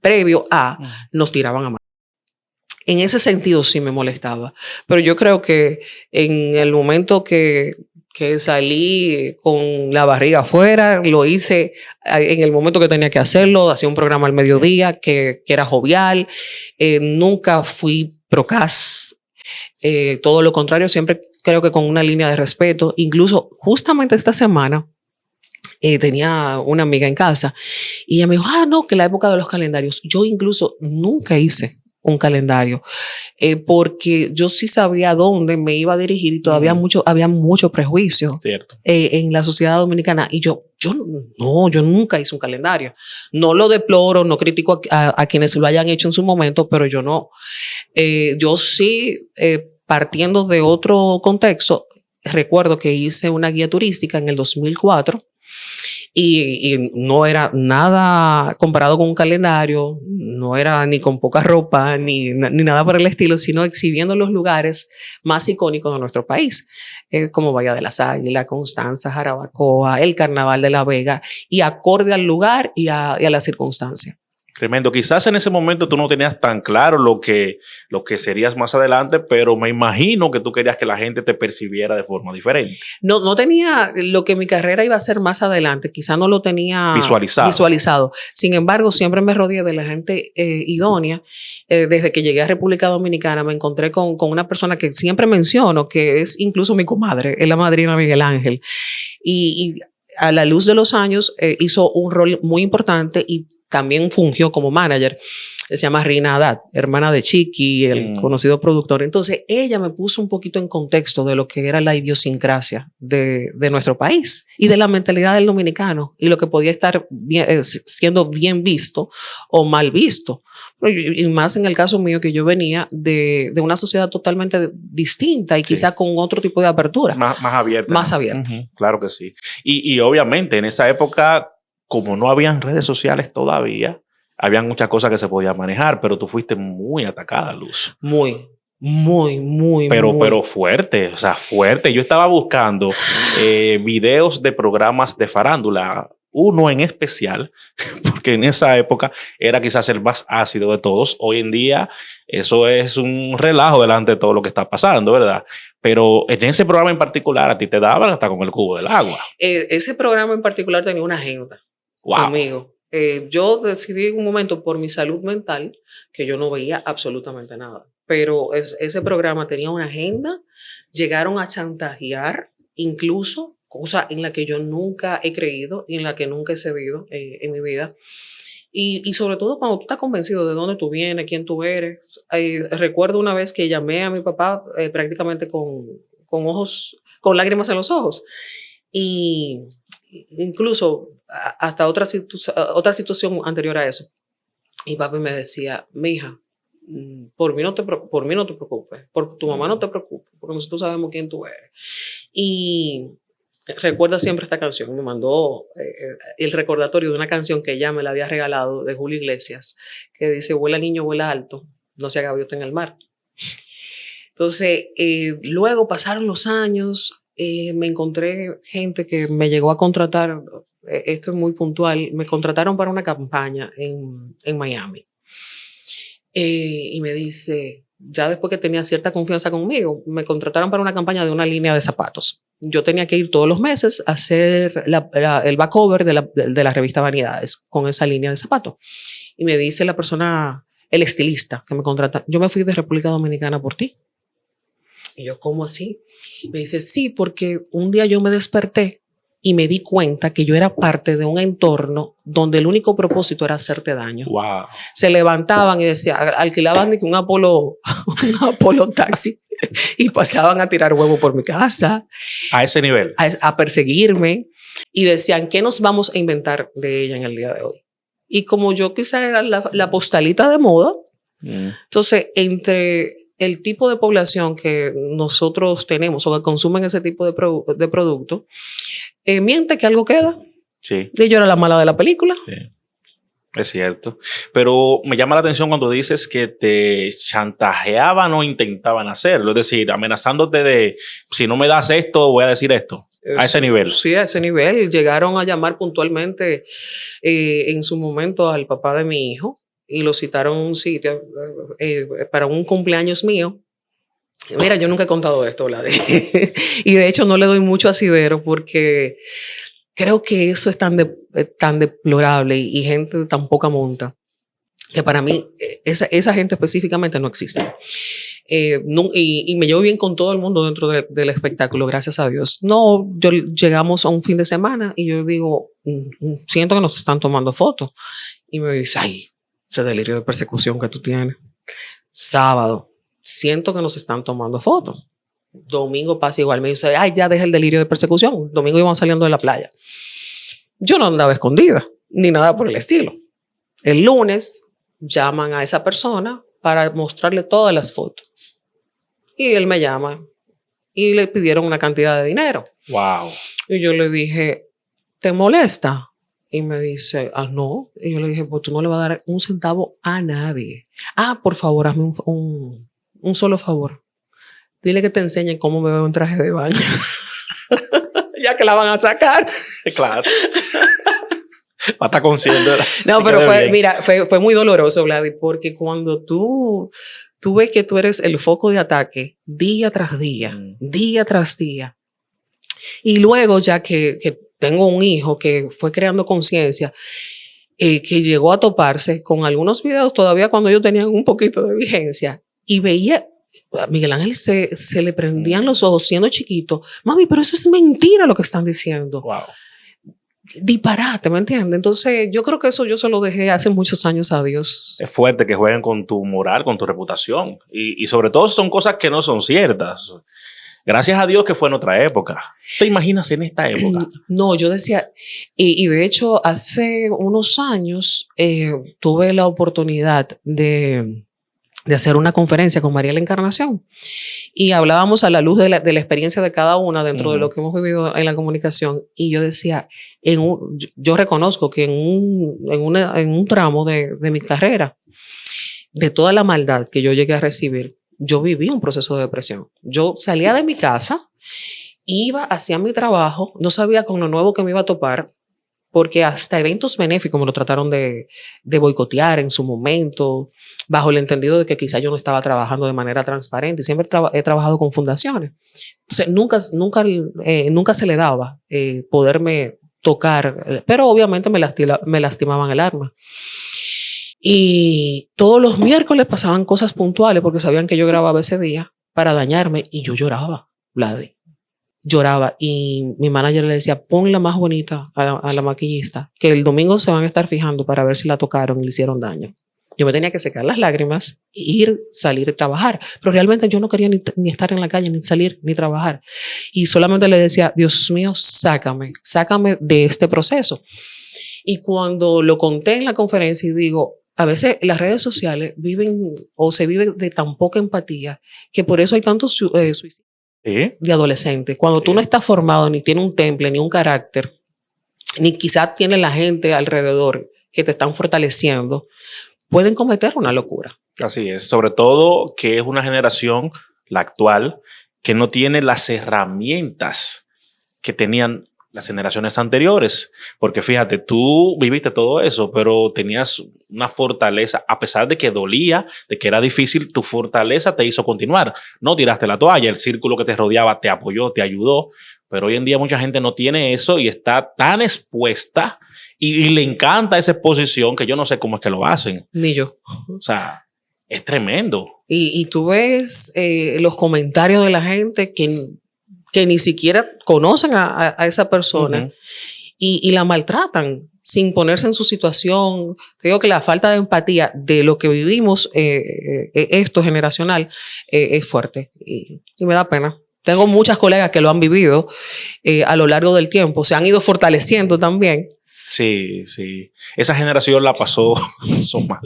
previo a, nos tiraban a mano. En ese sentido sí me molestaba, pero yo creo que en el momento que salí con la barriga afuera, lo hice en el momento que tenía que hacerlo, hacía un programa al mediodía que era jovial, nunca fui procaz, todo lo contrario, siempre creo que con una línea de respeto. Incluso justamente esta semana tenía una amiga en casa y ella me dijo, no, que la época de los calendarios. Yo incluso nunca hice un calendario, porque yo sí sabía a dónde me iba a dirigir y todavía había mucho prejuicio en la sociedad dominicana. Y yo nunca hice un calendario. No lo deploro, no critico a quienes lo hayan hecho en su momento, pero yo no. Yo sí, partiendo de otro contexto, recuerdo que hice una guía turística en el 2004. Y no era nada comparado con un calendario, no era ni con poca ropa, ni nada por el estilo, sino exhibiendo los lugares más icónicos de nuestro país, como Bahía de las Águilas, Constanza, Jarabacoa, el Carnaval de La Vega, y acorde al lugar y a la circunstancia. Tremendo. Quizás en ese momento tú no tenías tan claro lo que serías más adelante, pero me imagino que tú querías que la gente te percibiera de forma diferente. No tenía lo que mi carrera iba a ser más adelante, quizás no lo tenía visualizado. Sin embargo, siempre me rodeé de la gente idónea. Desde que llegué a República Dominicana me encontré con una persona que siempre menciono, que es incluso mi comadre, es la madrina Miguel Ángel. Y a la luz de los años hizo un rol muy importante y también fungió como manager. Se llama Rina Haddad, hermana de Chiqui, el conocido productor. Entonces, ella me puso un poquito en contexto de lo que era la idiosincrasia de nuestro país y de la mentalidad del dominicano y lo que podía estar siendo bien visto o mal visto. Y más en el caso mío, que yo venía de una sociedad totalmente distinta y quizá con otro tipo de apertura. Más abierta. Más abierta. Claro que sí. Y obviamente en esa época, como no habían redes sociales todavía, habían muchas cosas que se podían manejar, pero tú fuiste muy atacada, Luz. Muy. Pero fuerte, o sea, fuerte. Yo estaba buscando videos de programas de farándula, uno en especial, porque en esa época era quizás el más ácido de todos. Hoy en día eso es un relajo delante de todo lo que está pasando, ¿verdad? Pero en ese programa en particular a ti te daban hasta con el cubo del agua. Ese programa en particular tenía una agenda conmigo. Yo decidí en un momento por mi salud mental que yo no veía absolutamente nada. Pero ese programa tenía una agenda, llegaron a chantajear incluso cosa en la que yo nunca he creído y en la que nunca he cedido en mi vida. Y sobre todo cuando tú estás convencido de dónde tú vienes, quién tú eres. Recuerdo una vez que llamé a mi papá prácticamente con ojos, con lágrimas en los ojos. Y incluso hasta otra situación anterior a eso. Y papi me decía, mija, por mí no te preocupes, por tu mamá no te preocupes, porque nosotros sabemos quién tú eres. Y recuerda siempre esta canción. Me mandó el recordatorio de una canción que ella me la había regalado de Julio Iglesias, que dice, vuela niño, vuela alto, no se haga gaviota en el mar. Entonces, luego pasaron los años, me encontré gente que me llegó a contratar, esto es muy puntual, me contrataron para una campaña en Miami. Y me dice, ya después que tenía cierta confianza conmigo, me contrataron para una campaña de una línea de zapatos. Yo tenía que ir todos los meses a hacer el back cover de la revista Vanidades con esa línea de zapatos. Y me dice la persona, el estilista que me contrata, yo me fui de República Dominicana por ti. Y yo, ¿cómo así? Me dice, sí, porque un día yo me desperté y me di cuenta que yo era parte de un entorno donde el único propósito era hacerte daño. Wow. Se levantaban y decían, alquilaban un Apolo taxi y pasaban a tirar huevo por mi casa. A ese nivel. A perseguirme. Y decían, ¿qué nos vamos a inventar de ella en el día de hoy? Y como yo quizá era la postalita de moda, entonces entre el tipo de población que nosotros tenemos o que consumen ese tipo de producto, miente que algo queda. Sí. Y yo era la mala de la película. Sí. Es cierto. Pero me llama la atención cuando dices que te chantajeaban o intentaban hacerlo. Es decir, amenazándote de, si no me das esto, voy a decir esto. A ese nivel. Sí, a ese nivel. Llegaron a llamar puntualmente en su momento al papá de mi hijo y lo citaron a un sitio para un cumpleaños mío. Mira, yo nunca he contado esto, Vlad. Y de hecho no le doy mucho asidero porque creo que eso es tan deplorable y gente tan poca monta que para mí esa gente específicamente no existe. Y me llevo bien con todo el mundo dentro del espectáculo, gracias a Dios. No, llegamos a un fin de semana y yo digo, siento que nos están tomando fotos. Y me dice, ay, ese delirio de persecución que tú tienes. Sábado, siento que nos están tomando fotos. Domingo pasa igual, me dice, ay, ya deja el delirio de persecución. Domingo iban saliendo de la playa. Yo no andaba escondida, ni nada por el estilo. El lunes llaman a esa persona para mostrarle todas las fotos. Y él me llama y le pidieron una cantidad de dinero. Wow. Y yo le dije, ¿te molesta? Y me dice, no. Y yo le dije, pues tú no le vas a dar un centavo a nadie. Por favor, hazme un solo favor. Dile que te enseñen cómo me veo en traje de baño. Ya que la van a sacar. Claro. Va a estar consciente. No, pero fue muy doloroso, Vladi, porque cuando tú ves que tú eres el foco de ataque día tras día, día tras día, y luego ya que tengo un hijo que fue creando conciencia, que llegó a toparse con algunos videos todavía cuando ellos tenían un poquito de vigencia, y veía a Miguel Ángel se le prendían los ojos siendo chiquito. Mami, pero eso es mentira lo que están diciendo. Wow. Disparate, ¿me entiendes? Entonces yo creo que eso yo se lo dejé hace muchos años a Dios. Es fuerte que jueguen con tu moral, con tu reputación. Y sobre todo son cosas que no son ciertas. Gracias a Dios que fue en otra época. ¿Te imaginas en esta época? No, yo decía, y de hecho hace unos años tuve la oportunidad de hacer una conferencia con María la Encarnación y hablábamos a la luz de la experiencia de cada una dentro de lo que hemos vivido en la comunicación. Y yo decía, yo reconozco que en un tramo de mi carrera, de toda la maldad que yo llegué a recibir, yo viví un proceso de depresión. Yo salía de mi casa, iba hacia mi trabajo, no sabía con lo nuevo que me iba a topar, porque hasta eventos benéficos me lo trataron de boicotear en su momento, bajo el entendido de que quizá yo no estaba trabajando de manera transparente. Siempre he trabajado con fundaciones. Entonces, nunca se le daba poderme tocar, pero obviamente me lastimaban el alma. Y todos los miércoles pasaban cosas puntuales porque sabían que yo grababa ese día para dañarme y yo lloraba, Vladi. lloraba y mi manager le decía, ponla más bonita a la maquillista, que el domingo se van a estar fijando para ver si la tocaron y le hicieron daño. Yo me tenía que secar las lágrimas, salir y trabajar. Pero realmente yo no quería ni estar en la calle, ni salir, ni trabajar. Y solamente le decía, Dios mío, sácame de este proceso. Y cuando lo conté en la conferencia y digo, a veces las redes sociales se vive de tan poca empatía que por eso hay tantos suicidios de adolescentes. Cuando tú no estás formado, ni tienes un temple, ni un carácter, ni quizás tienes la gente alrededor que te están fortaleciendo, pueden cometer una locura. Así es, sobre todo que es una generación, la actual, que no tiene las herramientas que tenían las generaciones anteriores. Porque fíjate, tú viviste todo eso, pero tenías una fortaleza, a pesar de que dolía, de que era difícil, tu fortaleza te hizo continuar. No tiraste la toalla, el círculo que te rodeaba te apoyó, te ayudó. Pero hoy en día mucha gente no tiene eso y está tan expuesta y le encanta esa exposición que yo no sé cómo es que lo hacen. Ni yo. O sea, es tremendo. Y tú ves los comentarios de la gente que ni siquiera conocen a esa persona y la maltratan sin ponerse en su situación. Te digo que la falta de empatía de lo que vivimos, esto generacional, es fuerte y me da pena. Tengo muchas colegas que lo han vivido a lo largo del tiempo, se han ido fortaleciendo también. Sí. Esa generación la pasó mal.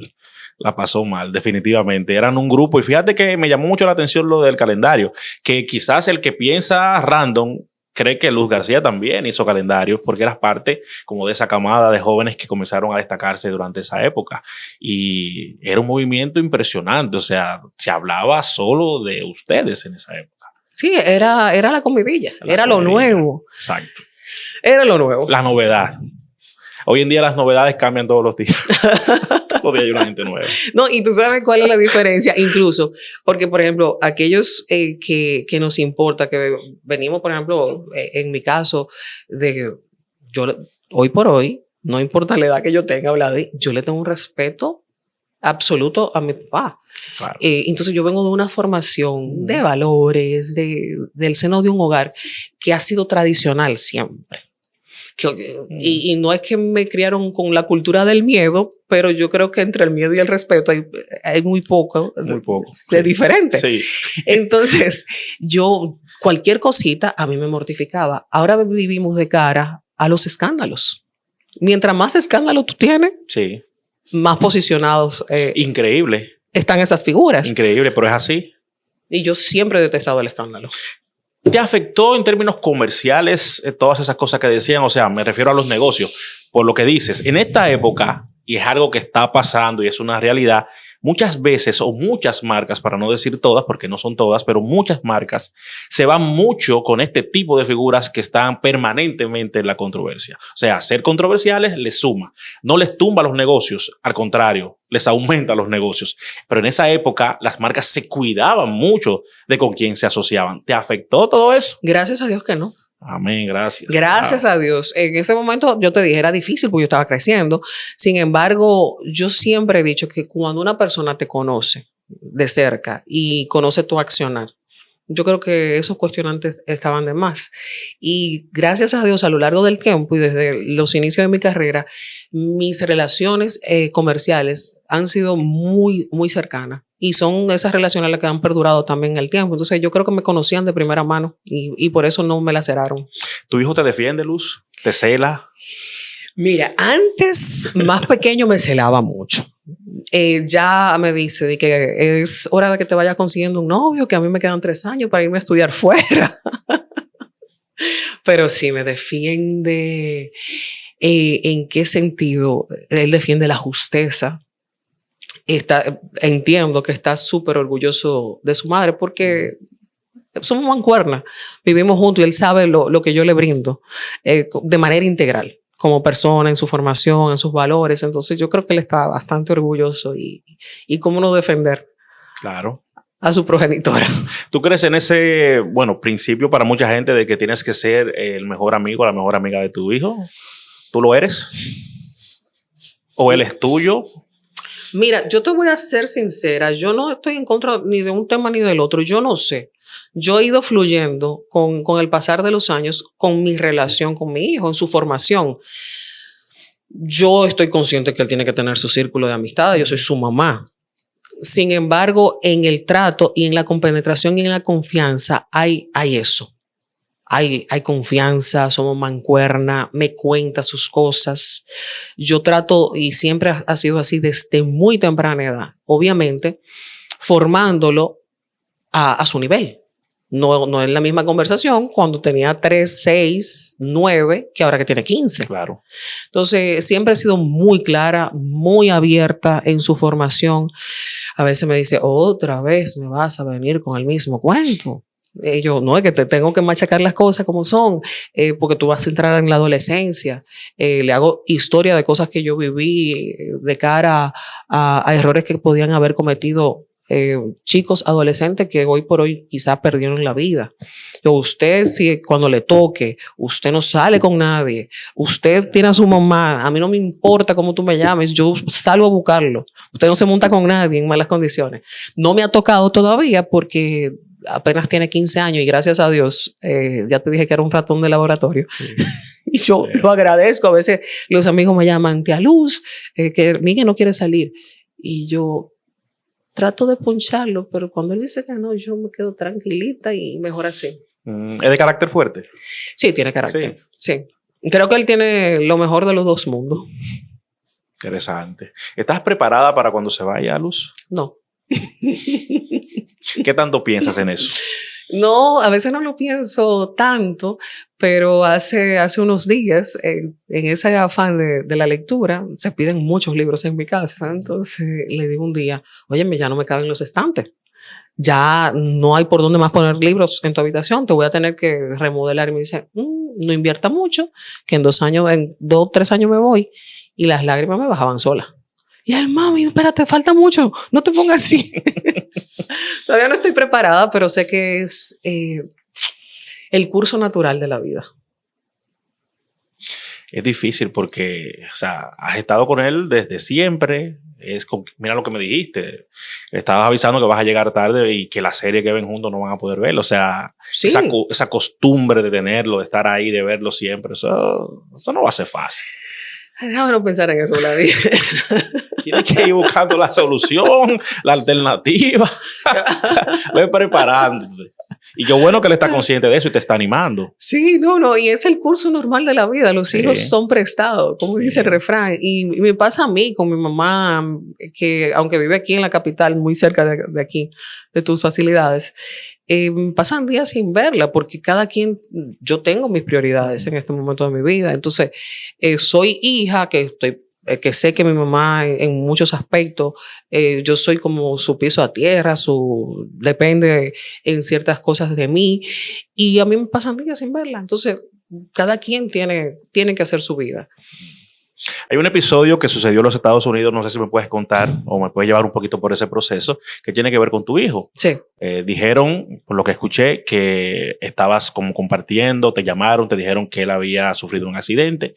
La pasó mal, definitivamente. Eran un grupo y fíjate que me llamó mucho la atención lo del calendario, que quizás el que piensa random cree que Luz García también hizo calendarios porque eras parte como de esa camada de jóvenes que comenzaron a destacarse durante esa época. Y era un movimiento impresionante, o sea, se hablaba solo de ustedes en esa época. Sí, era la comidilla, era lo nuevo. Exacto. Era lo nuevo. La novedad. Hoy en día las novedades cambian todos los días. Todos los días hay una gente nueva. No, y tú sabes cuál es la diferencia, incluso, porque, por ejemplo, aquellos que nos importa, que venimos, por ejemplo, en mi caso, yo hoy por hoy, no importa la edad que yo tenga, yo le tengo un respeto absoluto a mi papá. Claro. Entonces yo vengo de una formación de valores, del seno de un hogar que ha sido tradicional siempre. Y no es que me criaron con la cultura del miedo, pero yo creo que entre el miedo y el respeto hay muy poco de diferente. Sí. Entonces, cualquier cosita a mí me mortificaba. Ahora vivimos de cara a los escándalos. Mientras más escándalos tú tienes, sí, más posicionados. Increíble. Están esas figuras. Increíble, pero es así. Y yo siempre he detestado el escándalo. ¿Te afectó en términos comerciales todas esas cosas que decían? O sea, me refiero a los negocios, por lo que dices. En esta época, y es algo que está pasando y es una realidad, muchas veces o muchas marcas, para no decir todas, porque no son todas, pero muchas marcas se van mucho con este tipo de figuras que están permanentemente en la controversia. O sea, ser controversiales les suma, no les tumba los negocios, al contrario, les aumenta los negocios. Pero en esa época las marcas se cuidaban mucho de con quién se asociaban. ¿Te afectó todo eso? Gracias a Dios que no. Amén, gracias. Gracias a Dios. En ese momento yo te dije, era difícil porque yo estaba creciendo. Sin embargo, yo siempre he dicho que cuando una persona te conoce de cerca y conoce tu accionar, yo creo que esos cuestionantes estaban de más. Y gracias a Dios, a lo largo del tiempo y desde los inicios de mi carrera, mis relaciones comerciales han sido muy, muy cercanas. Y son esas relaciones las que han perdurado también en el tiempo. Entonces yo creo que me conocían de primera mano y por eso no me laceraron. ¿Tu hijo te defiende, Luz? ¿Te cela? Mira, antes, más pequeño, me celaba mucho. Ya me dice de que es hora de que te vayas consiguiendo un novio, que a mí me quedan 3 años para irme a estudiar fuera. Pero sí me defiende. ¿En qué sentido? Él defiende la justeza. Entiendo que está súper orgulloso de su madre porque somos mancuernas, vivimos juntos y él sabe lo que yo le brindo de manera integral, como persona, en su formación, en sus valores. Entonces yo creo que él está bastante orgulloso y cómo no defender. Claro. A su progenitora. ¿Tú crees en ese, principio para mucha gente de que tienes que ser el mejor amigo o la mejor amiga de tu hijo? ¿Tú lo eres? ¿O él es tuyo? Mira, yo te voy a ser sincera, yo no estoy en contra ni de un tema ni del otro, yo no sé. Yo he ido fluyendo con el pasar de los años, con mi relación con mi hijo, en su formación. Yo estoy consciente que él tiene que tener su círculo de amistades, yo soy su mamá. Sin embargo, en el trato y en la compenetración y en la confianza hay eso. Hay confianza, somos mancuerna, me cuenta sus cosas. Yo trato, y siempre ha sido así desde muy temprana edad, obviamente, formándolo a su nivel. No es la misma conversación cuando tenía 3, 6, 9, que ahora que tiene 15. Claro. Entonces, siempre he sido muy clara, muy abierta en su formación. A veces me dice, otra vez me vas a venir con el mismo cuento. Yo, no, es que te tengo que machacar las cosas como son, porque tú vas a entrar en la adolescencia. Le hago historia de cosas que yo viví de cara a errores que podían haber cometido chicos, adolescentes que hoy por hoy quizás perdieron la vida. Usted, si cuando le toque, usted no sale con nadie, usted tiene a su mamá, a mí no me importa cómo tú me llames, yo salgo a buscarlo. Usted no se monta con nadie en malas condiciones. No me ha tocado todavía porque apenas tiene 15 años y gracias a Dios, ya te dije que era un ratón de laboratorio. Sí. Y yo lo agradezco. A veces los amigos me llaman, tía Luz, que Miguel no quiere salir. Y yo trato de poncharlo, pero cuando él dice que no, yo me quedo tranquilita y mejor así. ¿Es de carácter fuerte? Sí, tiene carácter. Sí. Creo que él tiene lo mejor de los dos mundos. Interesante. ¿Estás preparada para cuando se vaya a Luz? No. ¿Qué tanto piensas en eso? No, a veces no lo pienso tanto, pero hace unos días, en ese afán de la lectura, se piden muchos libros en mi casa. Entonces le digo un día, oye, ya no me caben los estantes. Ya no hay por dónde más poner libros en tu habitación, te voy a tener que remodelar. Y me dice, no invierta mucho, que en 2 años, en 2, 3 años me voy. Y las lágrimas me bajaban solas. Y él, mami, espérate, falta mucho, no te pongas así. Todavía no estoy preparada, pero sé que es el curso natural de la vida. Es difícil porque, o sea, has estado con él desde siempre. Mira lo que me dijiste. Estabas avisando que vas a llegar tarde y que la serie que ven juntos no van a poder verlo. O sea, sí. esa costumbre de tenerlo, de estar ahí, de verlo siempre, eso no va a ser fácil. Déjame no pensar en eso, Vladi. Tienes que ir buscando la solución, la alternativa. Ve preparándote. Y qué bueno que él está consciente de eso y te está animando. Sí, no, y es el curso normal de la vida. Los hijos son prestados, como dice el refrán. Y me pasa a mí con mi mamá, que aunque vive aquí en la capital, muy cerca de aquí, de tus facilidades, pasan días sin verla porque yo tengo mis prioridades en este momento de mi vida. Entonces, soy hija que sé que mi mamá en muchos aspectos, yo soy como su piso a tierra, depende en ciertas cosas de mí y a mí me pasan días sin verla. Entonces, cada quien tiene que hacer su vida. Hay un episodio que sucedió en los Estados Unidos, no sé si me puedes contar o me puedes llevar un poquito por ese proceso, que tiene que ver con tu hijo. Sí. Dijeron, por lo que escuché, que estabas como compartiendo, te llamaron, te dijeron que él había sufrido un accidente.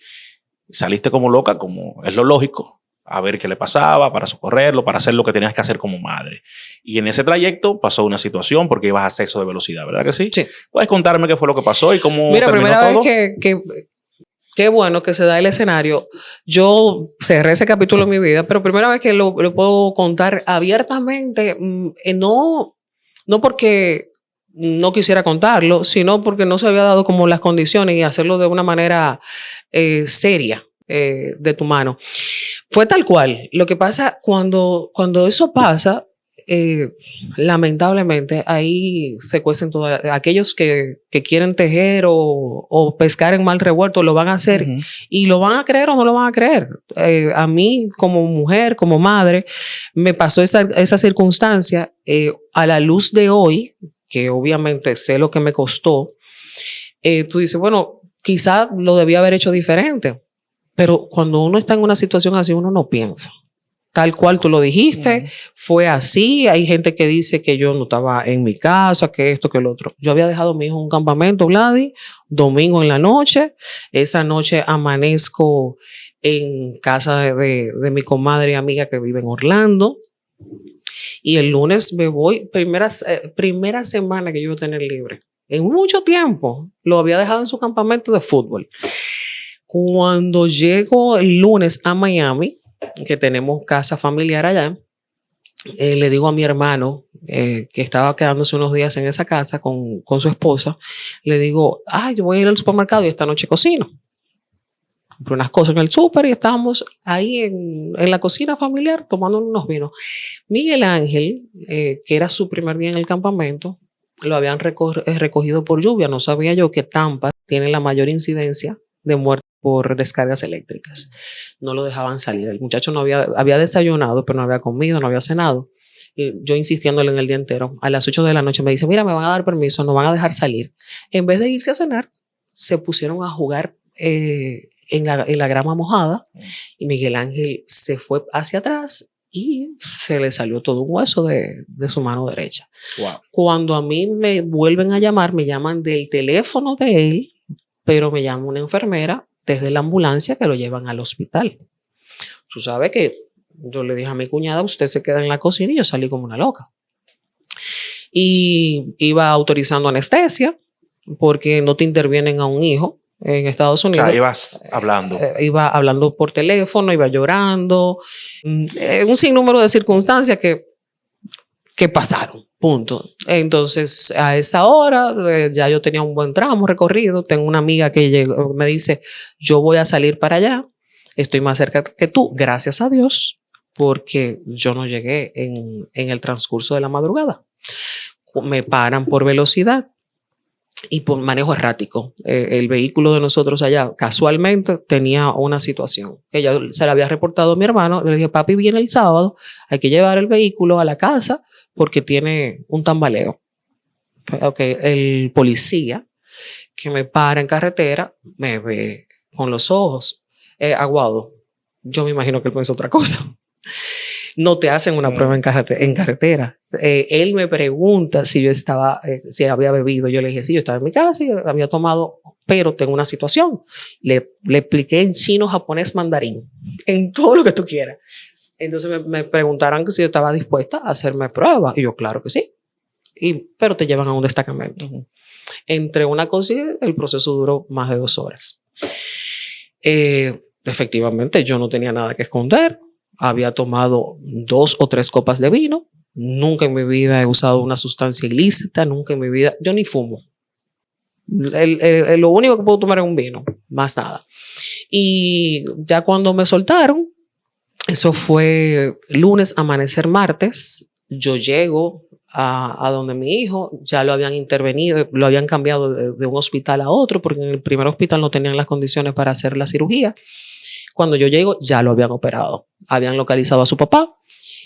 Saliste como loca, como es lo lógico, a ver qué le pasaba, para socorrerlo, para hacer lo que tenías que hacer como madre. Y en ese trayecto pasó una situación porque ibas a exceso de velocidad, ¿verdad que sí? Sí. ¿Puedes contarme qué fue lo que pasó y cómo terminó todo? Mira, primera vez que qué bueno que se da el escenario. Yo cerré ese capítulo en mi vida, pero primera vez que lo puedo contar abiertamente, no porque no quisiera contarlo, sino porque no se había dado como las condiciones y hacerlo de una manera seria de tu mano. Fue tal cual. Lo que pasa cuando eso pasa, lamentablemente ahí se cuecen todos aquellos que quieren tejer o pescar en mal revuelto, lo van a hacer y lo van a creer o no lo van a creer. A mí como mujer, como madre, me pasó esa circunstancia a la luz de hoy, que obviamente sé lo que me costó. Tú dices, bueno, quizás lo debía haber hecho diferente, pero cuando uno está en una situación así, uno no piensa. Tal cual tú lo dijiste, fue así. Hay gente que dice que yo no estaba en mi casa, que esto, que lo otro. Yo había dejado a mi hijo en un campamento, Vladi, domingo en la noche. Esa noche amanezco en casa de mi comadre y amiga que vive en Orlando. Y el lunes me voy, primera semana que yo voy a tener libre. En mucho tiempo lo había dejado en su campamento de fútbol. Cuando llego el lunes a Miami, que tenemos casa familiar allá, le digo a mi hermano, que estaba quedándose unos días en esa casa con su esposa, le digo, yo voy a ir al supermercado y esta noche cocino. Compré unas cosas en el súper y estábamos ahí en la cocina familiar tomando unos vinos. Miguel Ángel, que era su primer día en el campamento, lo habían recogido por lluvia. No sabía yo que Tampa tiene la mayor incidencia de muerte por descargas eléctricas. No lo dejaban salir. El muchacho no había desayunado, pero no había comido, no había cenado. Y yo insistiéndole en el día entero. A las 8 de la noche me dice, mira, me van a dar permiso, no van a dejar salir. En vez de irse a cenar, se pusieron a jugar en la grama mojada, y Miguel Ángel se fue hacia atrás y se le salió todo un hueso de su mano derecha. Wow. Cuando a mí me vuelven a llamar, me llaman del teléfono de él, pero me llama una enfermera desde la ambulancia que lo llevan al hospital. Tú sabes que yo le dije a mi cuñada, usted se queda en la cocina, y yo salí como una loca. Y iba autorizando anestesia porque no te intervienen a un hijo en Estados Unidos. O sea, ibas hablando. Iba hablando por teléfono, iba llorando. Un sinnúmero de circunstancias que pasaron. Punto. Entonces, a esa hora, ya yo tenía un buen tramo recorrido. Tengo una amiga que me dice, yo voy a salir para allá. Estoy más cerca que tú, gracias a Dios, porque yo no llegué en el transcurso de la madrugada. Me paran por velocidad y por manejo errático. El vehículo de nosotros allá casualmente tenía una situación. Ella se la había reportado a mi hermano. Le dije, papi viene el sábado, hay que llevar el vehículo a la casa porque tiene un tambaleo. Okay. El policía que me para en carretera me ve con los ojos aguado. Yo me imagino que él pensó otra cosa. No te hacen una prueba en carretera. Él me pregunta si yo si había bebido. Yo le dije, sí, yo estaba en mi casa y había tomado, pero tengo una situación. Le expliqué en chino, japonés, mandarín, en todo lo que tú quieras. Entonces me preguntaron que si yo estaba dispuesta a hacerme prueba. Y yo, claro que sí. Pero te llevan a un destacamento. Entre una cosa y el proceso duró más de 2 horas. Efectivamente, yo no tenía nada que esconder. Había tomado 2 o 3 copas de vino. Nunca en mi vida he usado una sustancia ilícita. Nunca en mi vida. Yo ni fumo. Lo único que puedo tomar es un vino. Más nada. Y ya cuando me soltaron, eso fue lunes, amanecer martes. Yo llego a donde mi hijo, ya lo habían intervenido, lo habían cambiado de un hospital a otro, porque en el primer hospital no tenían las condiciones para hacer la cirugía. Cuando yo llego, ya lo habían operado. Habían localizado a su papá.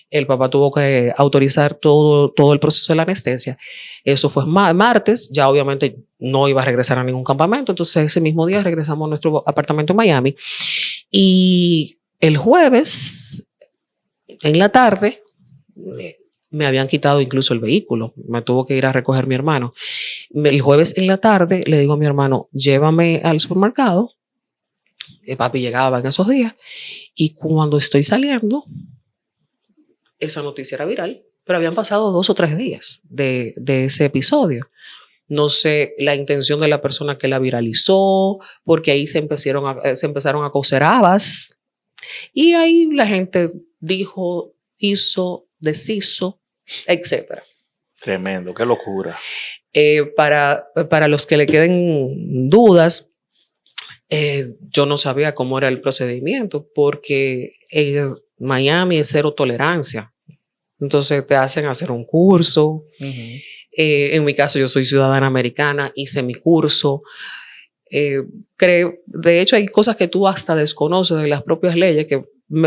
El papá tuvo que autorizar todo el proceso de la anestesia. Eso fue martes. Ya obviamente no iba a regresar a ningún campamento. Entonces ese mismo día regresamos a nuestro apartamento en Miami. Y el jueves, en la tarde, me habían quitado incluso el vehículo. Me tuvo que ir a recoger mi hermano. El jueves en la tarde le digo a mi hermano, llévame al supermercado. El papi llegaba en esos días. Y cuando estoy saliendo, esa noticia era viral. Pero habían pasado 2 o 3 días de ese episodio. No sé la intención de la persona que la viralizó, porque ahí se empezaron a coser habas. Y ahí la gente dijo, hizo, deshizo, etc. Tremendo, qué locura. Para los que le queden dudas, yo no sabía cómo era el procedimiento, porque en Miami es 0 tolerancia. Entonces te hacen hacer un curso. En mi caso, yo soy ciudadana americana, hice mi curso. De hecho, hay cosas que tú hasta desconoces de las propias leyes que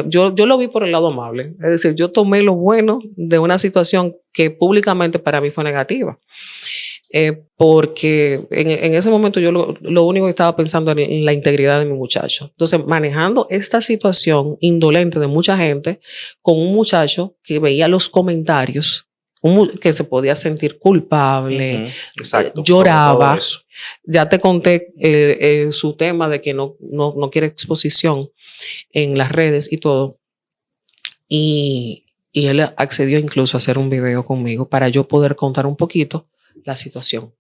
yo lo vi por el lado amable. Es decir, yo tomé lo bueno de una situación que públicamente para mí fue negativa. Porque en ese momento yo lo único que estaba pensando era en la integridad de mi muchacho. Entonces, manejando esta situación indolente de mucha gente con un muchacho que veía los comentarios que se podía sentir culpable, Exacto, lloraba. Ya te conté su tema de que no quiere exposición en las redes y todo. Y él accedió incluso a hacer un video conmigo para yo poder contar un poquito la situación.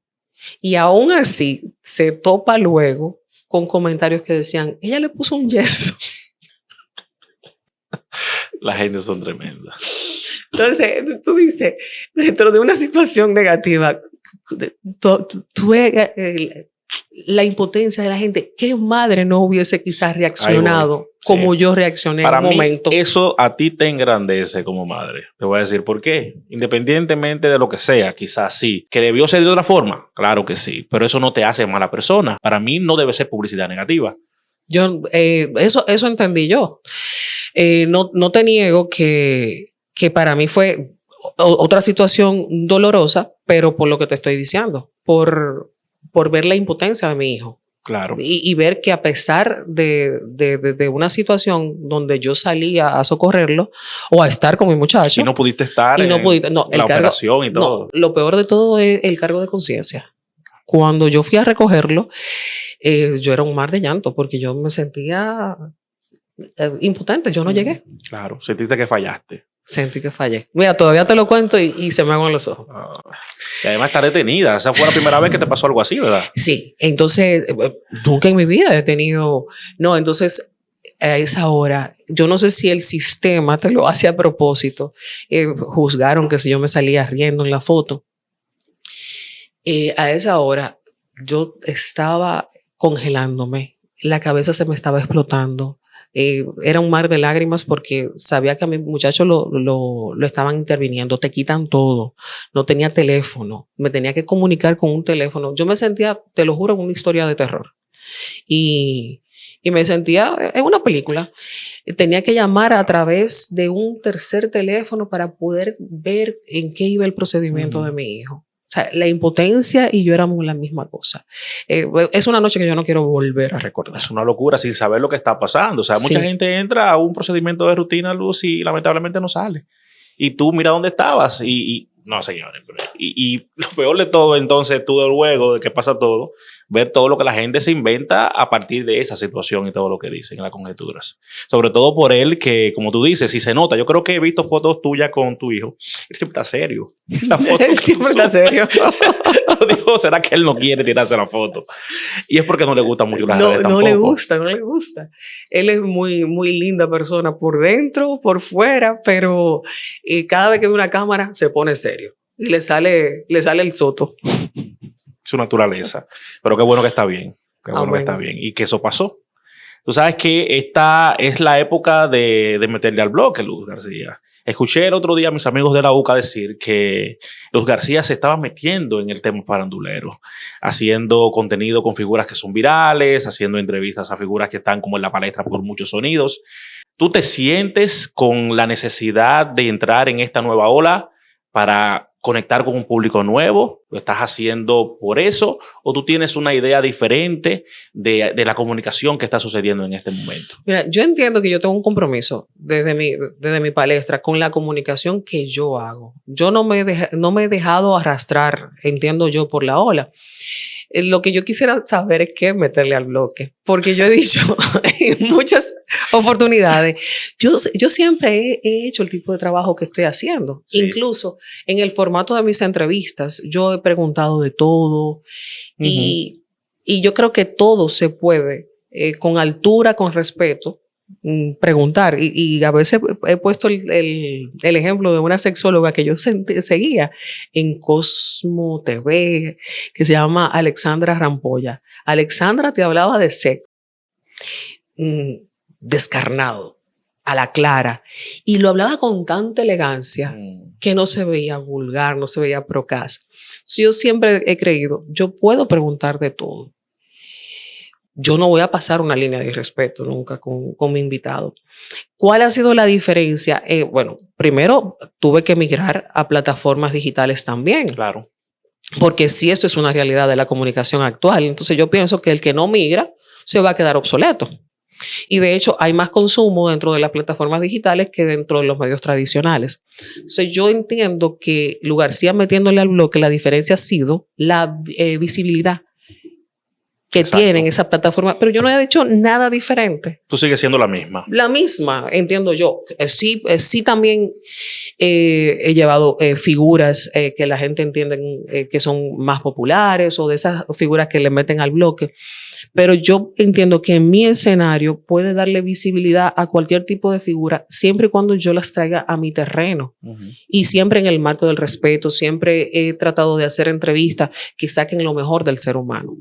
Y aún así se topa luego con comentarios que decían, ella le puso un yeso. La gente son tremendas. Entonces, tú dices, dentro de una situación negativa, la impotencia de la gente, ¿qué madre no hubiese quizás reaccionado como yo reaccioné en un momento? Eso a ti te engrandece como madre. Te voy a decir por qué. Independientemente de lo que sea, quizás sí. ¿Que debió ser de otra forma? Claro que sí. Pero eso no te hace mala persona. Para mí no debe ser publicidad negativa. Eso entendí yo. No te niego que para mí fue otra situación dolorosa, pero por lo que te estoy diciendo, por ver la impotencia de mi hijo. Claro. Y ver que a pesar de una situación donde yo salía a socorrerlo o a estar con mi mucho. Y no pudiste estar en la operación y todo. No, lo peor de todo es el cargo de conciencia. Cuando yo fui a recogerlo, yo era un mar de llanto porque yo me sentía impotente. Yo no llegué. Claro, sentiste que fallaste. Sentí que fallé. Mira, todavía te lo cuento y se me aguan los ojos. Y además está detenida. Esa fue la primera vez que te pasó algo así, ¿verdad? Sí. Entonces, nunca en mi vida he tenido... No, entonces, a esa hora, yo no sé si el sistema te lo hace a propósito. Juzgaron que si yo me salía riendo en la foto. A esa hora, yo estaba congelándome. La cabeza se me estaba explotando. Era un mar de lágrimas porque sabía que a mi muchacho lo estaban interviniendo. Te quitan todo. No tenía teléfono. Me tenía que comunicar con un teléfono. Yo me sentía, te lo juro, en una historia de terror. Y me sentía en una película. Tenía que llamar a través de un tercer teléfono para poder ver en qué iba el procedimiento de mi hijo. O sea, la impotencia y yo éramos la misma cosa. Es una noche que yo no quiero volver a recordar. Es una locura sin saber lo que está pasando. O sea, mucha gente entra a un procedimiento de rutina, Luz, y lamentablemente no sale. Y tú mira dónde estabas no, señores. Y lo peor de todo, entonces, tú luego de que pasa todo, ver todo lo que la gente se inventa a partir de esa situación y todo lo que dicen en las conjeturas. Sobre todo por él, que como tú dices, si se nota, yo creo que he visto fotos tuyas con tu hijo. Él siempre está serio. Él siempre está serio. Digo, ¿será que él no quiere tirarse la foto? Y es porque no le gusta mucho las redes tampoco. No le gusta. Él es muy, muy linda persona por dentro, por fuera, pero cada vez que ve una cámara se pone serio. Y le sale el soto. Su naturaleza. Pero qué bueno que está bien. Qué bueno que está bien. Y que eso pasó. Tú sabes que esta es la época de meterle al bloque, Luz García. Escuché el otro día a mis amigos de la UCA decir que Luz García se estaba metiendo en el tema farandulero, haciendo contenido con figuras que son virales, haciendo entrevistas a figuras que están como en la palestra por muchos sonidos. ¿Tú te sientes con la necesidad de entrar en esta nueva ola para conectar con un público nuevo? ¿Lo estás haciendo por eso? ¿O tú tienes una idea diferente de la comunicación que está sucediendo en este momento? Mira, yo entiendo que yo tengo un compromiso desde mi palestra con la comunicación que yo hago. Yo no me he dejado arrastrar, entiendo yo, por la ola. Lo que yo quisiera saber es qué meterle al bloque, porque yo he dicho en muchas oportunidades, yo siempre he hecho el tipo de trabajo que estoy haciendo. Sí. Incluso en el formato de mis entrevistas, yo he preguntado de todo y yo creo que todo se puede, con altura, con respeto, preguntar. Y a veces he puesto el ejemplo de una sexóloga que yo seguía en Cosmo TV, que se llama Alexandra Rampolla. Alexandra te hablaba de sexo descarnado, a la clara, y lo hablaba con tanta elegancia que no se veía vulgar, no se veía procaz. Yo siempre he creído, yo puedo preguntar de todo. Yo no voy a pasar una línea de irrespeto nunca con mi invitado. ¿Cuál ha sido la diferencia? Bueno, primero tuve que migrar a plataformas digitales también. Claro. Porque sí, eso es una realidad de la comunicación actual. Entonces yo pienso que el que no migra se va a quedar obsoleto. Y de hecho hay más consumo dentro de las plataformas digitales que dentro de los medios tradicionales. Entonces yo entiendo que Luz García metiéndole al bloque, la diferencia ha sido la visibilidad que tienen esas plataformas, pero yo no he hecho nada diferente. Tú sigues siendo la misma. La misma, entiendo yo. Sí también he llevado figuras que la gente entiende que son más populares o de esas figuras que le meten al bloque, pero yo entiendo que en mi escenario puede darle visibilidad a cualquier tipo de figura siempre y cuando yo las traiga a mi terreno. Y siempre en el marco del respeto, siempre he tratado de hacer entrevistas que saquen lo mejor del ser humano.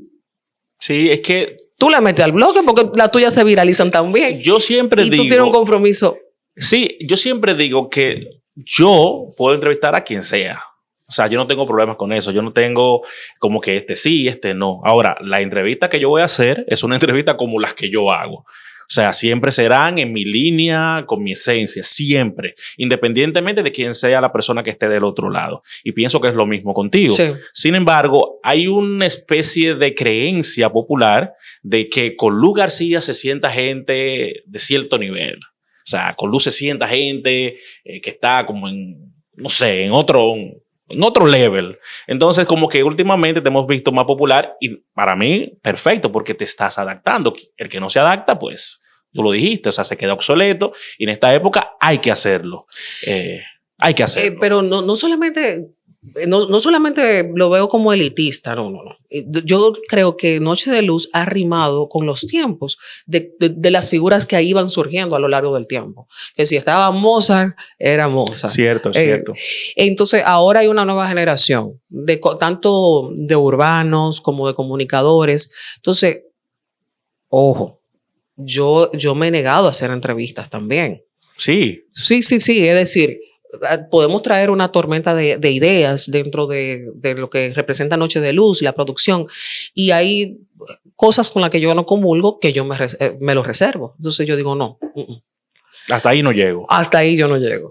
Sí, es que... Tú la metes al bloque porque las tuyas se viralizan también. Yo siempre digo... Y tú tienes un compromiso. Sí, yo siempre digo que yo puedo entrevistar a quien sea. O sea, yo no tengo problemas con eso. Yo no tengo como que este sí, este no. Ahora, la entrevista que yo voy a hacer es una entrevista como las que yo hago. O sea, siempre serán en mi línea, con mi esencia, siempre, independientemente de quién sea la persona que esté del otro lado. Y pienso que es lo mismo contigo. Sí. Sin embargo, hay una especie de creencia popular de que con Luz García se sienta gente de cierto nivel. O sea, con Luz se sienta gente que está como en, no sé, en otro level. Entonces, como que últimamente te hemos visto más popular y para mí, perfecto, porque te estás adaptando. El que no se adapta, pues, tú lo dijiste, o sea, se queda obsoleto y en esta época hay que hacerlo. Hay que hacerlo. Pero no solamente... No solamente lo veo como elitista, no. Yo creo que Noche de Luz ha rimado con los tiempos de las figuras que iban surgiendo a lo largo del tiempo. Que si estaba Mozart, era Mozart. Cierto, cierto. Entonces ahora hay una nueva generación, tanto de urbanos como de comunicadores. Entonces, ojo, yo me he negado a hacer entrevistas también. Sí. Sí. Es decir, podemos traer una tormenta de ideas dentro de lo que representa Noche de Luz, la producción, y hay cosas con las que yo no comulgo que yo me lo reservo. Entonces yo digo no. Hasta ahí no llego. Hasta ahí yo no llego.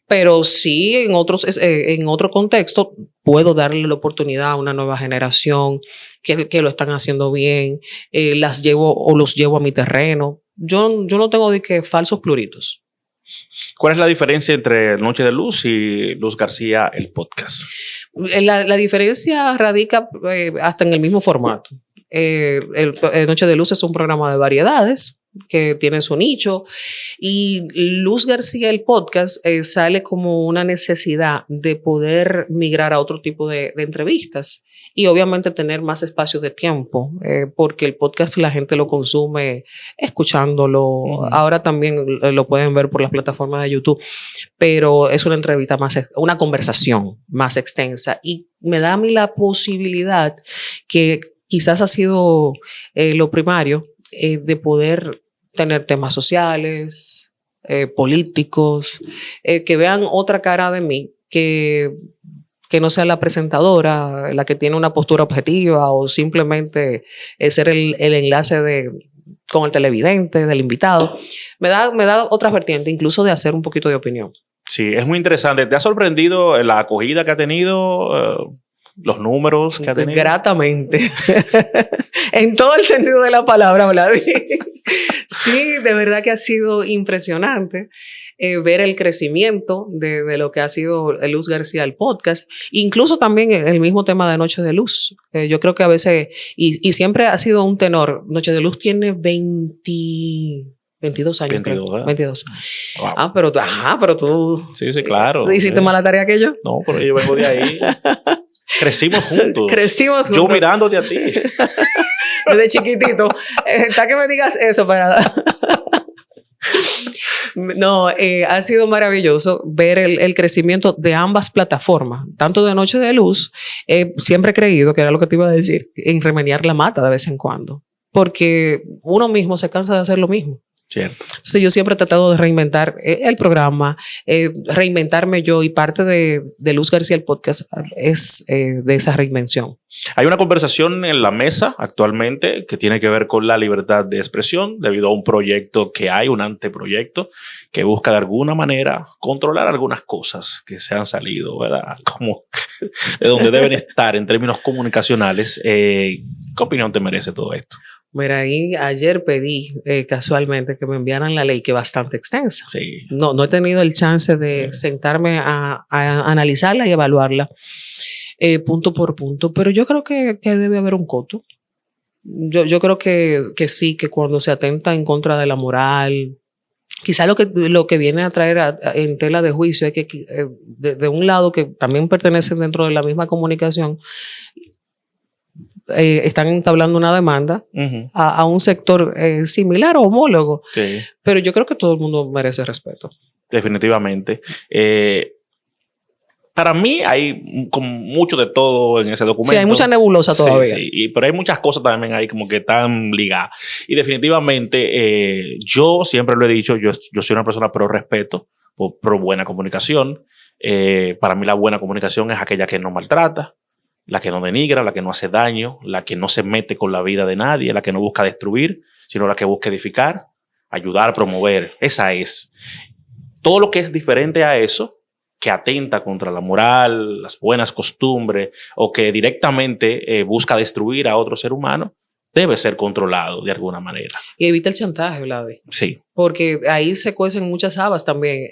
Pero sí, en otro contexto, puedo darle la oportunidad a una nueva generación que lo están haciendo bien, los llevo a mi terreno. Yo no tengo de que falsos pluritos. ¿Cuál es la diferencia entre Noche de Luz y Luz García, el podcast? La diferencia radica hasta en el mismo formato. Noche de Luz es un programa de variedades que tiene su nicho y Luz García, el podcast, sale como una necesidad de poder migrar a otro tipo de entrevistas y obviamente tener más espacio de tiempo, porque el podcast la gente lo consume escuchándolo. Ahora también lo pueden ver por las plataformas de YouTube, pero es una entrevista una conversación más extensa y me da a mí la posibilidad que quizás ha sido lo primario de poder tener temas sociales, políticos, que vean otra cara de mí, que no sea la presentadora, la que tiene una postura objetiva o simplemente ser el enlace con el televidente, del invitado. Me da otra vertiente, incluso de hacer un poquito de opinión. Sí, es muy interesante. ¿Te ha sorprendido la acogida que ha tenido? Los números que ha tenido. Gratamente. En todo el sentido de la palabra, Vladi. Sí, de verdad que ha sido impresionante ver el crecimiento de lo que ha sido Luz García, el podcast. Incluso también el mismo tema de Noche de Luz. Yo creo que a veces, y siempre ha sido un tenor. Noche de Luz tiene 22 años. 22. Wow. Pero tú... Sí, claro. ¿Hiciste más la tarea que yo? No, pero yo vengo de ahí. Crecimos juntos. Yo mirándote a ti. Desde chiquitito. Está que me digas eso para... No, ha sido maravilloso ver el crecimiento de ambas plataformas, tanto de Noche de Luz. Siempre he creído, que era lo que te iba a decir, en remediar la mata de vez en cuando, porque uno mismo se cansa de hacer lo mismo. Cierto. Entonces yo siempre he tratado de reinventar el programa, reinventarme yo, y parte de Luz García, el podcast, es de esa reinvención. Hay una conversación en la mesa actualmente que tiene que ver con la libertad de expresión debido a un proyecto que hay, un anteproyecto que busca de alguna manera controlar algunas cosas que se han salido, ¿verdad? Como de donde deben estar en términos comunicacionales. ¿Qué opinión te merece todo esto? Mira, ahí ayer pedí casualmente que me enviaran la ley, que es bastante extensa. Sí. No he tenido el chance de sentarme a analizarla y evaluarla punto por punto, pero yo creo que debe haber un coto. Yo creo que sí, que cuando se atenta en contra de la moral, quizá lo que viene a traer en tela de juicio es que de un lado que también pertenecen dentro de la misma comunicación, están entablando una demanda a un sector similar o homólogo. Sí. Pero yo creo que todo el mundo merece respeto. Definitivamente. Para mí hay como mucho de todo en ese documento. Sí, hay mucha nebulosa todavía. Sí, pero hay muchas cosas también ahí como que están ligadas. Y definitivamente yo siempre lo he dicho, yo soy una persona pro respeto, pro buena comunicación. Para mí la buena comunicación es aquella que no maltrata, la que no denigra, la que no hace daño, la que no se mete con la vida de nadie, la que no busca destruir, sino la que busca edificar, ayudar, promover. Esa es. Todo lo que es diferente a eso, que atenta contra la moral, las buenas costumbres o que directamente busca destruir a otro ser humano, debe ser controlado de alguna manera. Y evita el chantaje, Vladi. Sí. Porque ahí se cuecen muchas habas también.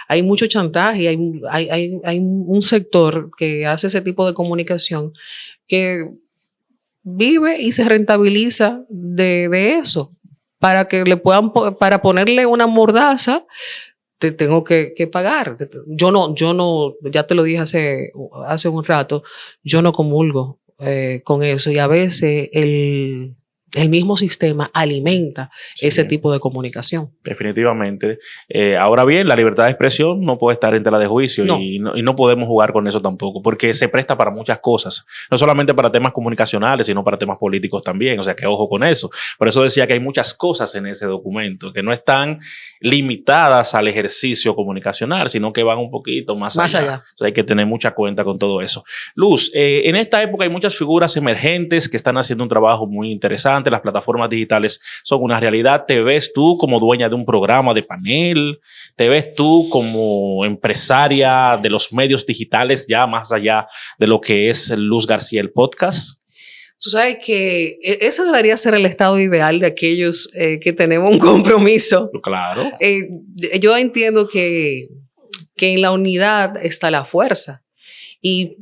Hay mucho chantaje y hay un sector que hace ese tipo de comunicación que vive y se rentabiliza de eso. Para que le puedan, para ponerle una mordaza, te tengo que pagar. Yo no, ya te lo dije hace un rato, yo no comulgo con eso, y a veces el mismo sistema alimenta ese tipo de comunicación. Definitivamente. Ahora bien, la libertad de expresión no puede estar en tela de juicio. No. Y no podemos jugar con eso tampoco, porque se presta para muchas cosas, no solamente para temas comunicacionales, sino para temas políticos también, o sea que ojo con eso. Por eso decía que hay muchas cosas en ese documento que no están limitadas al ejercicio comunicacional, sino que van un poquito más allá. O sea, hay que tener mucha cuenta con todo eso. Luz, en esta época hay muchas figuras emergentes que están haciendo un trabajo muy interesante. Las plataformas digitales son una realidad. ¿Te ves tú como dueña de un programa de panel? ¿Te ves tú como empresaria de los medios digitales, ya más allá de lo que es Luz García, el podcast? Tú sabes que ese debería ser el estado ideal de aquellos que tenemos un compromiso. Claro. Yo entiendo que en la unidad está la fuerza. Y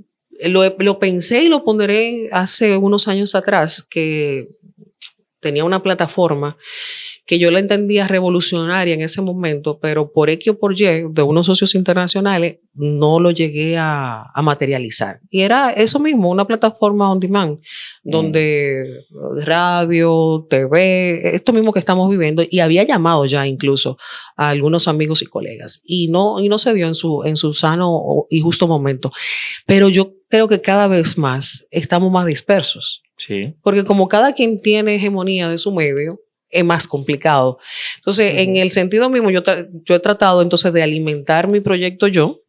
lo pensé y lo ponderé hace unos años atrás, que tenía una plataforma que yo la entendía revolucionaria en ese momento, pero por X o por Y de unos socios internacionales no lo llegué a materializar. Y era eso mismo, una plataforma on demand, donde radio, TV, esto mismo que estamos viviendo, y había llamado ya incluso a algunos amigos y colegas, y no se dio en su sano y justo momento. Pero yo creo que cada vez más estamos más dispersos. Sí. Porque como cada quien tiene hegemonía de su medio, es más complicado. Entonces, en el sentido mismo, yo he tratado entonces de alimentar mi proyecto yo.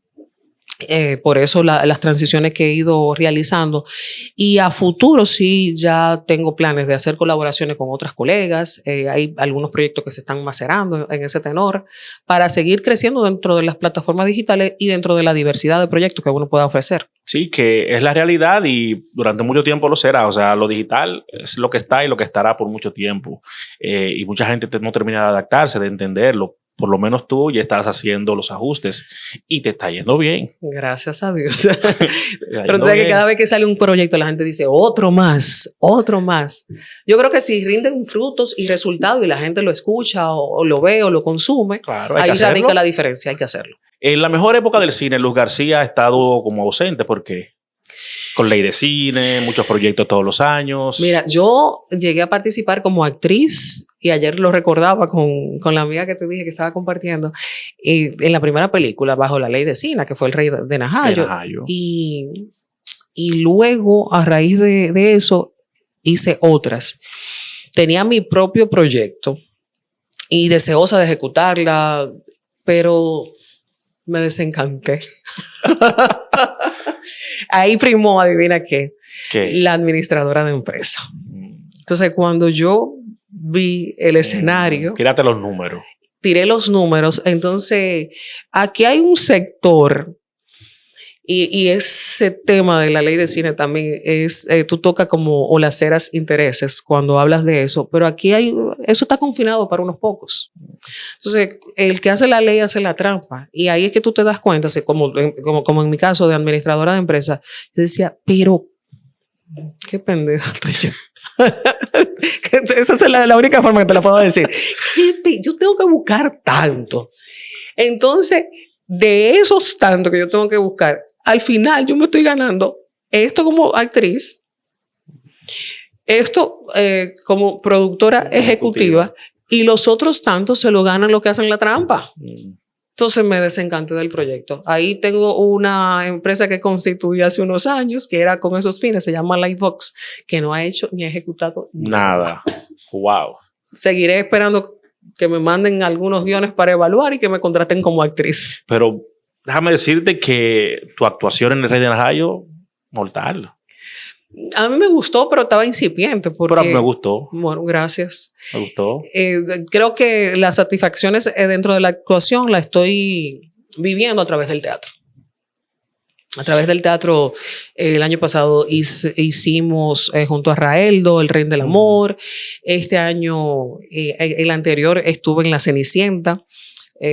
Por eso las transiciones que he ido realizando, y a futuro sí ya tengo planes de hacer colaboraciones con otras colegas. Hay algunos proyectos que se están macerando en ese tenor para seguir creciendo dentro de las plataformas digitales y dentro de la diversidad de proyectos que uno pueda ofrecer. Sí, que es la realidad y durante mucho tiempo lo será. O sea, lo digital es lo que está y lo que estará por mucho tiempo. Y mucha gente no termina de adaptarse, de entenderlo. Por lo menos tú ya estás haciendo los ajustes y te está yendo bien. Gracias a Dios. Pero tú sabes que cada vez que sale un proyecto la gente dice otro más, otro más. Yo creo que si rinden frutos y resultados y la gente lo escucha o lo ve o lo consume, claro, ahí radica la diferencia, hay que hacerlo. En la mejor época del cine, Luz García ha estado como ausente porque con ley de cine, muchos proyectos todos los años. Mira, yo llegué a participar como actriz y ayer lo recordaba con la amiga que te dije que estaba compartiendo, en la primera película, Bajo la Ley de Sina, que fue El Rey de Najayo. Y luego, a raíz de eso, hice otras. Tenía mi propio proyecto y deseosa de ejecutarla, pero me desencanté. Ahí primó, adivina qué, la administradora de empresa. Entonces, cuando yo vi el escenario, tírate los números. Tiré los números. Entonces, aquí hay un sector Y ese tema de la ley de cine también es, tú tocas como o laceras intereses cuando hablas de eso, pero aquí eso está confinado para unos pocos. Entonces, el que hace la ley hace la trampa. Y ahí es que tú te das cuenta, como en mi caso de administradora de empresa, yo decía, pero qué pendeja estoy yo. Esa es la única forma que te la puedo decir. Yo tengo que buscar tanto. Entonces, de esos tantos que yo tengo que buscar, al final yo me estoy ganando esto como actriz, esto como productora ejecutiva, y los otros tantos se lo ganan los que hacen la trampa. Entonces me desencanté del proyecto. Ahí tengo una empresa que constituí hace unos años, que era con esos fines, se llama Lightbox, que no ha hecho ni ha ejecutado nada. Wow. Seguiré esperando que me manden algunos guiones para evaluar y que me contraten como actriz. Pero déjame decirte que tu actuación en El Rey de Najayo, mortal. A mí me gustó, pero estaba incipiente. Porque, pero me gustó. Bueno, gracias. Me gustó. Creo que las satisfacciones dentro de la actuación la estoy viviendo a través del teatro. A través del teatro, el año pasado hicimos junto a Raeldo, El Rey del Amor. Este año, el anterior, estuve en La Cenicienta,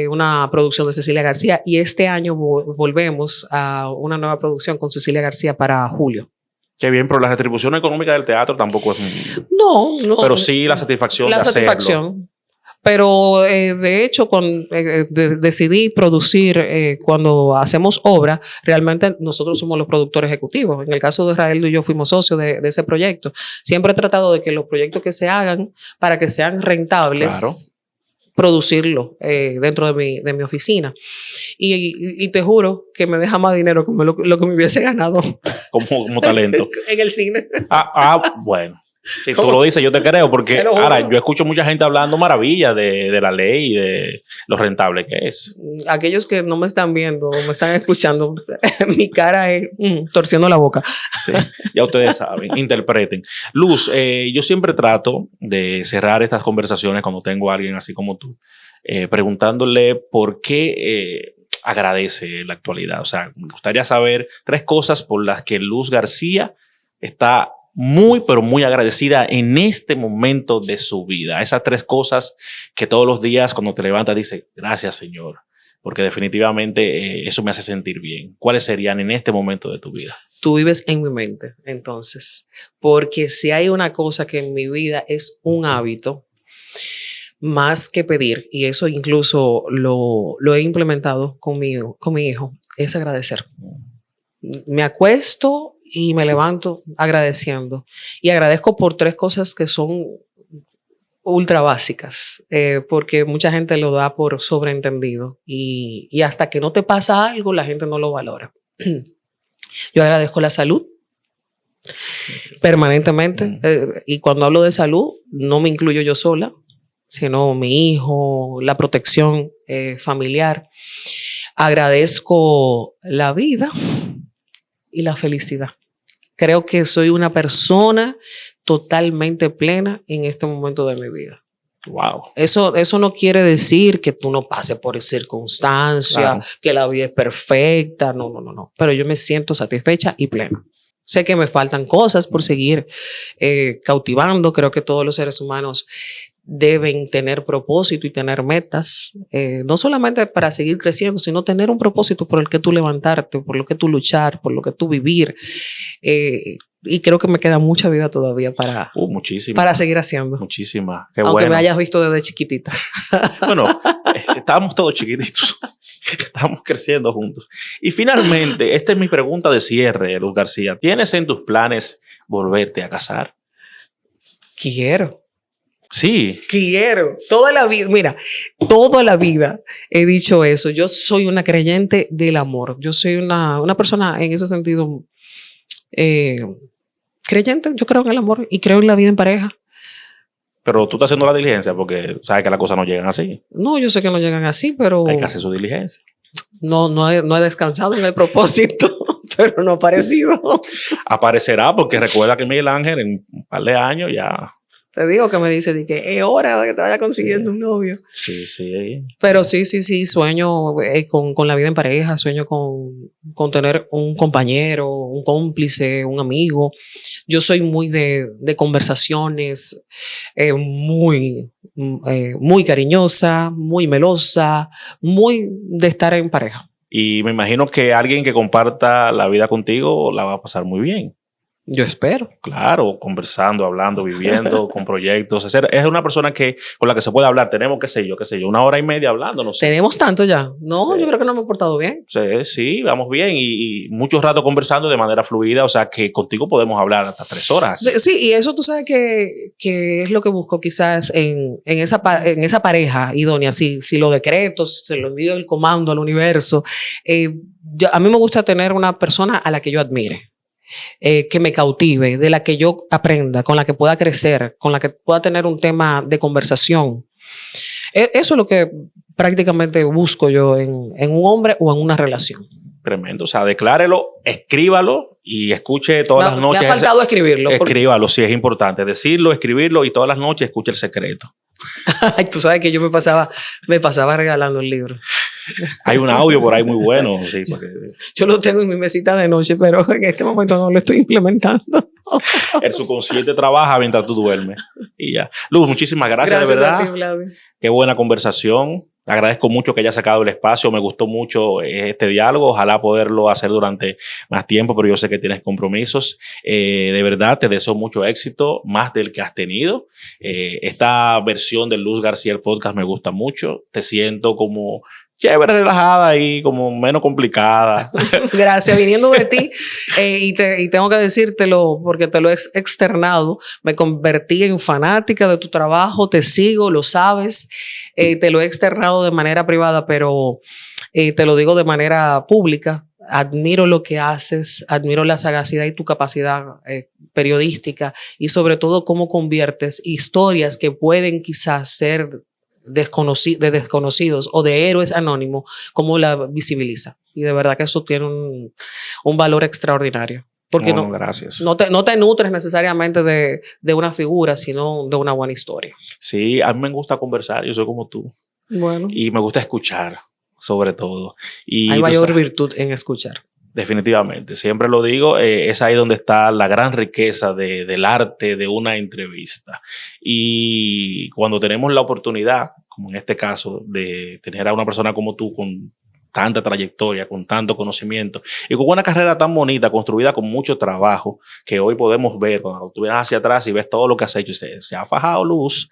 una producción de Cecilia García. Y este año volvemos a una nueva producción con Cecilia García para julio. Qué bien, pero la retribución económica del teatro tampoco es... No. Pero sí la satisfacción de satisfacción. Hacerlo. Pero de hecho, decidí producir cuando hacemos obra, realmente nosotros somos los productores ejecutivos. En el caso de Israel y yo fuimos socios de ese proyecto. Siempre he tratado de que los proyectos que se hagan, para que sean rentables, claro, producirlo dentro de mi oficina. Y te juro que me deja más dinero que lo que me hubiese ganado. Como talento. En el cine. Bueno. Si tú lo dices, yo te creo, porque ahora yo escucho mucha gente hablando maravillas de la ley y de lo rentable que es. Aquellos que no me están viendo o me están escuchando, mi cara es torciendo la boca. Sí, ya ustedes saben, interpreten. Luz, yo siempre trato de cerrar estas conversaciones cuando tengo a alguien así como tú, preguntándole por qué agradece la actualidad. O sea, me gustaría saber 3 cosas por las que Luz García está muy, pero muy agradecida en este momento de su vida. Esas 3 cosas que todos los días cuando te levantas dices, gracias Señor, porque definitivamente eso me hace sentir bien. ¿Cuáles serían en este momento de tu vida? Tú vives en mi mente, entonces, porque si hay una cosa que en mi vida es un hábito, más que pedir, y eso incluso lo he implementado con mi hijo, es agradecer. Me acuesto y me levanto agradeciendo. Y agradezco por 3 cosas que son ultra básicas, porque mucha gente lo da por sobreentendido. Y hasta que no te pasa algo, la gente no lo valora. Yo agradezco la salud permanentemente. Y cuando hablo de salud, no me incluyo yo sola, sino mi hijo, la protección familiar. Agradezco la vida y la felicidad. Creo que soy una persona totalmente plena en este momento de mi vida. Wow. Eso no quiere decir que tú no pases por circunstancias, claro, que la vida es perfecta. No. Pero yo me siento satisfecha y plena. Sé que me faltan cosas por seguir cautivando. Creo que todos los seres humanos deben tener propósito y tener metas, no solamente para seguir creciendo, sino tener un propósito por el que tú levantarte, por lo que tú luchar, por lo que tú vivir. Y creo que me queda mucha vida todavía para seguir haciendo. Muchísima. Qué Aunque bueno. me hayas visto desde chiquitita. Bueno, estábamos todos chiquititos. Estamos creciendo juntos. Y finalmente, esta es mi pregunta de cierre, Luz García. ¿Tienes en tus planes volverte a casar? Quiero. Sí. Quiero. Toda la vida, mira, toda la vida he dicho eso. Yo soy una creyente del amor. Yo soy una persona en ese sentido creyente. Yo creo en el amor y creo en la vida en pareja. Pero tú estás haciendo la diligencia porque sabes que las cosas no llegan así. No, yo sé que no llegan así, pero... Hay que hacer su diligencia. No he descansado en el propósito, pero no ha aparecido. Aparecerá porque recuerda que Miguel Ángel en un par de años ya... Te digo que me dice de que es hora de que te vaya consiguiendo un novio. Sí, sí. Pero sí, sueño con la vida en pareja, sueño con tener un compañero, un cómplice, un amigo. Yo soy muy de conversaciones, muy cariñosa, muy melosa, muy de estar en pareja. Y me imagino que alguien que comparta la vida contigo la va a pasar muy bien. Yo espero. Claro, conversando, hablando, viviendo, con proyectos. Es una persona con la que se puede hablar. Tenemos, qué sé yo, 1 hora y media hablando. No sé. Tenemos tanto ya. No, sí. Yo creo que no me he portado bien. Sí, vamos bien. Y mucho rato conversando de manera fluida. O sea, que contigo podemos hablar hasta 3 horas. Sí, y eso tú sabes que es lo que busco quizás en esa pareja idónea. Si lo decreto, se lo envío el comando al universo. A mí me gusta tener una persona a la que yo admire. Que me cautive, de la que yo aprenda, con la que pueda crecer, con la que pueda tener un tema de conversación. Eso es lo que prácticamente busco yo en un hombre o en una relación. Tremendo. O sea, declárelo, escríbalo y escuche todas las noches. Me ha faltado escribirlo. Escríbalo, sí, es importante. Decirlo, escribirlo y todas las noches escuche el secreto. Tú sabes que yo me pasaba regalando el libro. Hay un audio por ahí muy bueno. Sí, porque... Yo lo tengo en mi mesita de noche, pero en este momento no lo estoy implementando. El subconsciente trabaja mientras tú duermes. Y ya. Luz, muchísimas gracias de verdad. A ti, Vladi. Qué buena conversación. Agradezco mucho que hayas sacado el espacio. Me gustó mucho este diálogo. Ojalá poderlo hacer durante más tiempo, pero yo sé que tienes compromisos. De verdad, te deseo mucho éxito, más del que has tenido. Esta versión de Luz García, el podcast, me gusta mucho. Te siento como chévere, relajada y como menos complicada. Gracias, viniendo de ti. Y tengo que decírtelo porque te lo he externado. Me convertí en fanática de tu trabajo, te sigo, lo sabes. Te lo he externado de manera privada, pero te lo digo de manera pública. Admiro lo que haces, admiro la sagacidad y tu capacidad periodística y sobre todo cómo conviertes historias que pueden quizás ser de desconocidos o de héroes anónimos, cómo la visibiliza. Y de verdad que eso tiene un valor extraordinario. Porque gracias. No te nutres necesariamente de una figura, sino de una buena historia. Sí, a mí me gusta conversar, yo soy como tú. Bueno. Y me gusta escuchar, sobre todo. Y hay mayor virtud en escuchar. Definitivamente, siempre lo digo, es ahí donde está la gran riqueza del arte de una entrevista. Y cuando tenemos la oportunidad, como en este caso, de tener a una persona como tú con tanta trayectoria, con tanto conocimiento y con una carrera tan bonita, construida con mucho trabajo, que hoy podemos ver, cuando tú vienes hacia atrás y ves todo lo que has hecho, se ha fajado Luz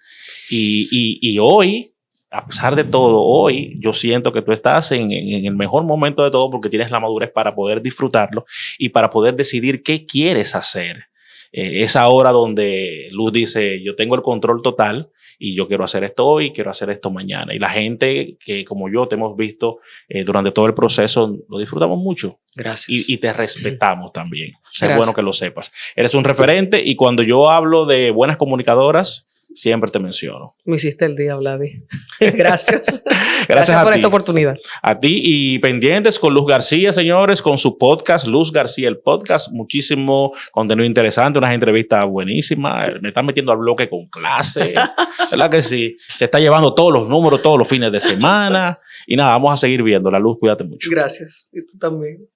y hoy, a pesar de todo, hoy yo siento que tú estás en el mejor momento de todo porque tienes la madurez para poder disfrutarlo y para poder decidir qué quieres hacer. Es ahora donde Luz dice, yo tengo el control total y yo quiero hacer esto hoy, quiero hacer esto mañana. Y la gente que como yo te hemos visto durante todo el proceso, lo disfrutamos mucho. Gracias. Y te respetamos también. Es bueno que lo sepas. Eres un referente y cuando yo hablo de buenas comunicadoras, siempre te menciono. Me hiciste el día, Vladi. Gracias. Gracias por esta oportunidad. A ti y pendientes con Luz García, señores, con su podcast, Luz García, el podcast. Muchísimo contenido interesante, unas entrevistas buenísimas. Me están metiendo al bloque con clase. ¿Verdad que sí? Se está llevando todos los números, todos los fines de semana. Y nada, vamos a seguir viendo. La Luz, cuídate mucho. Gracias. Y tú también.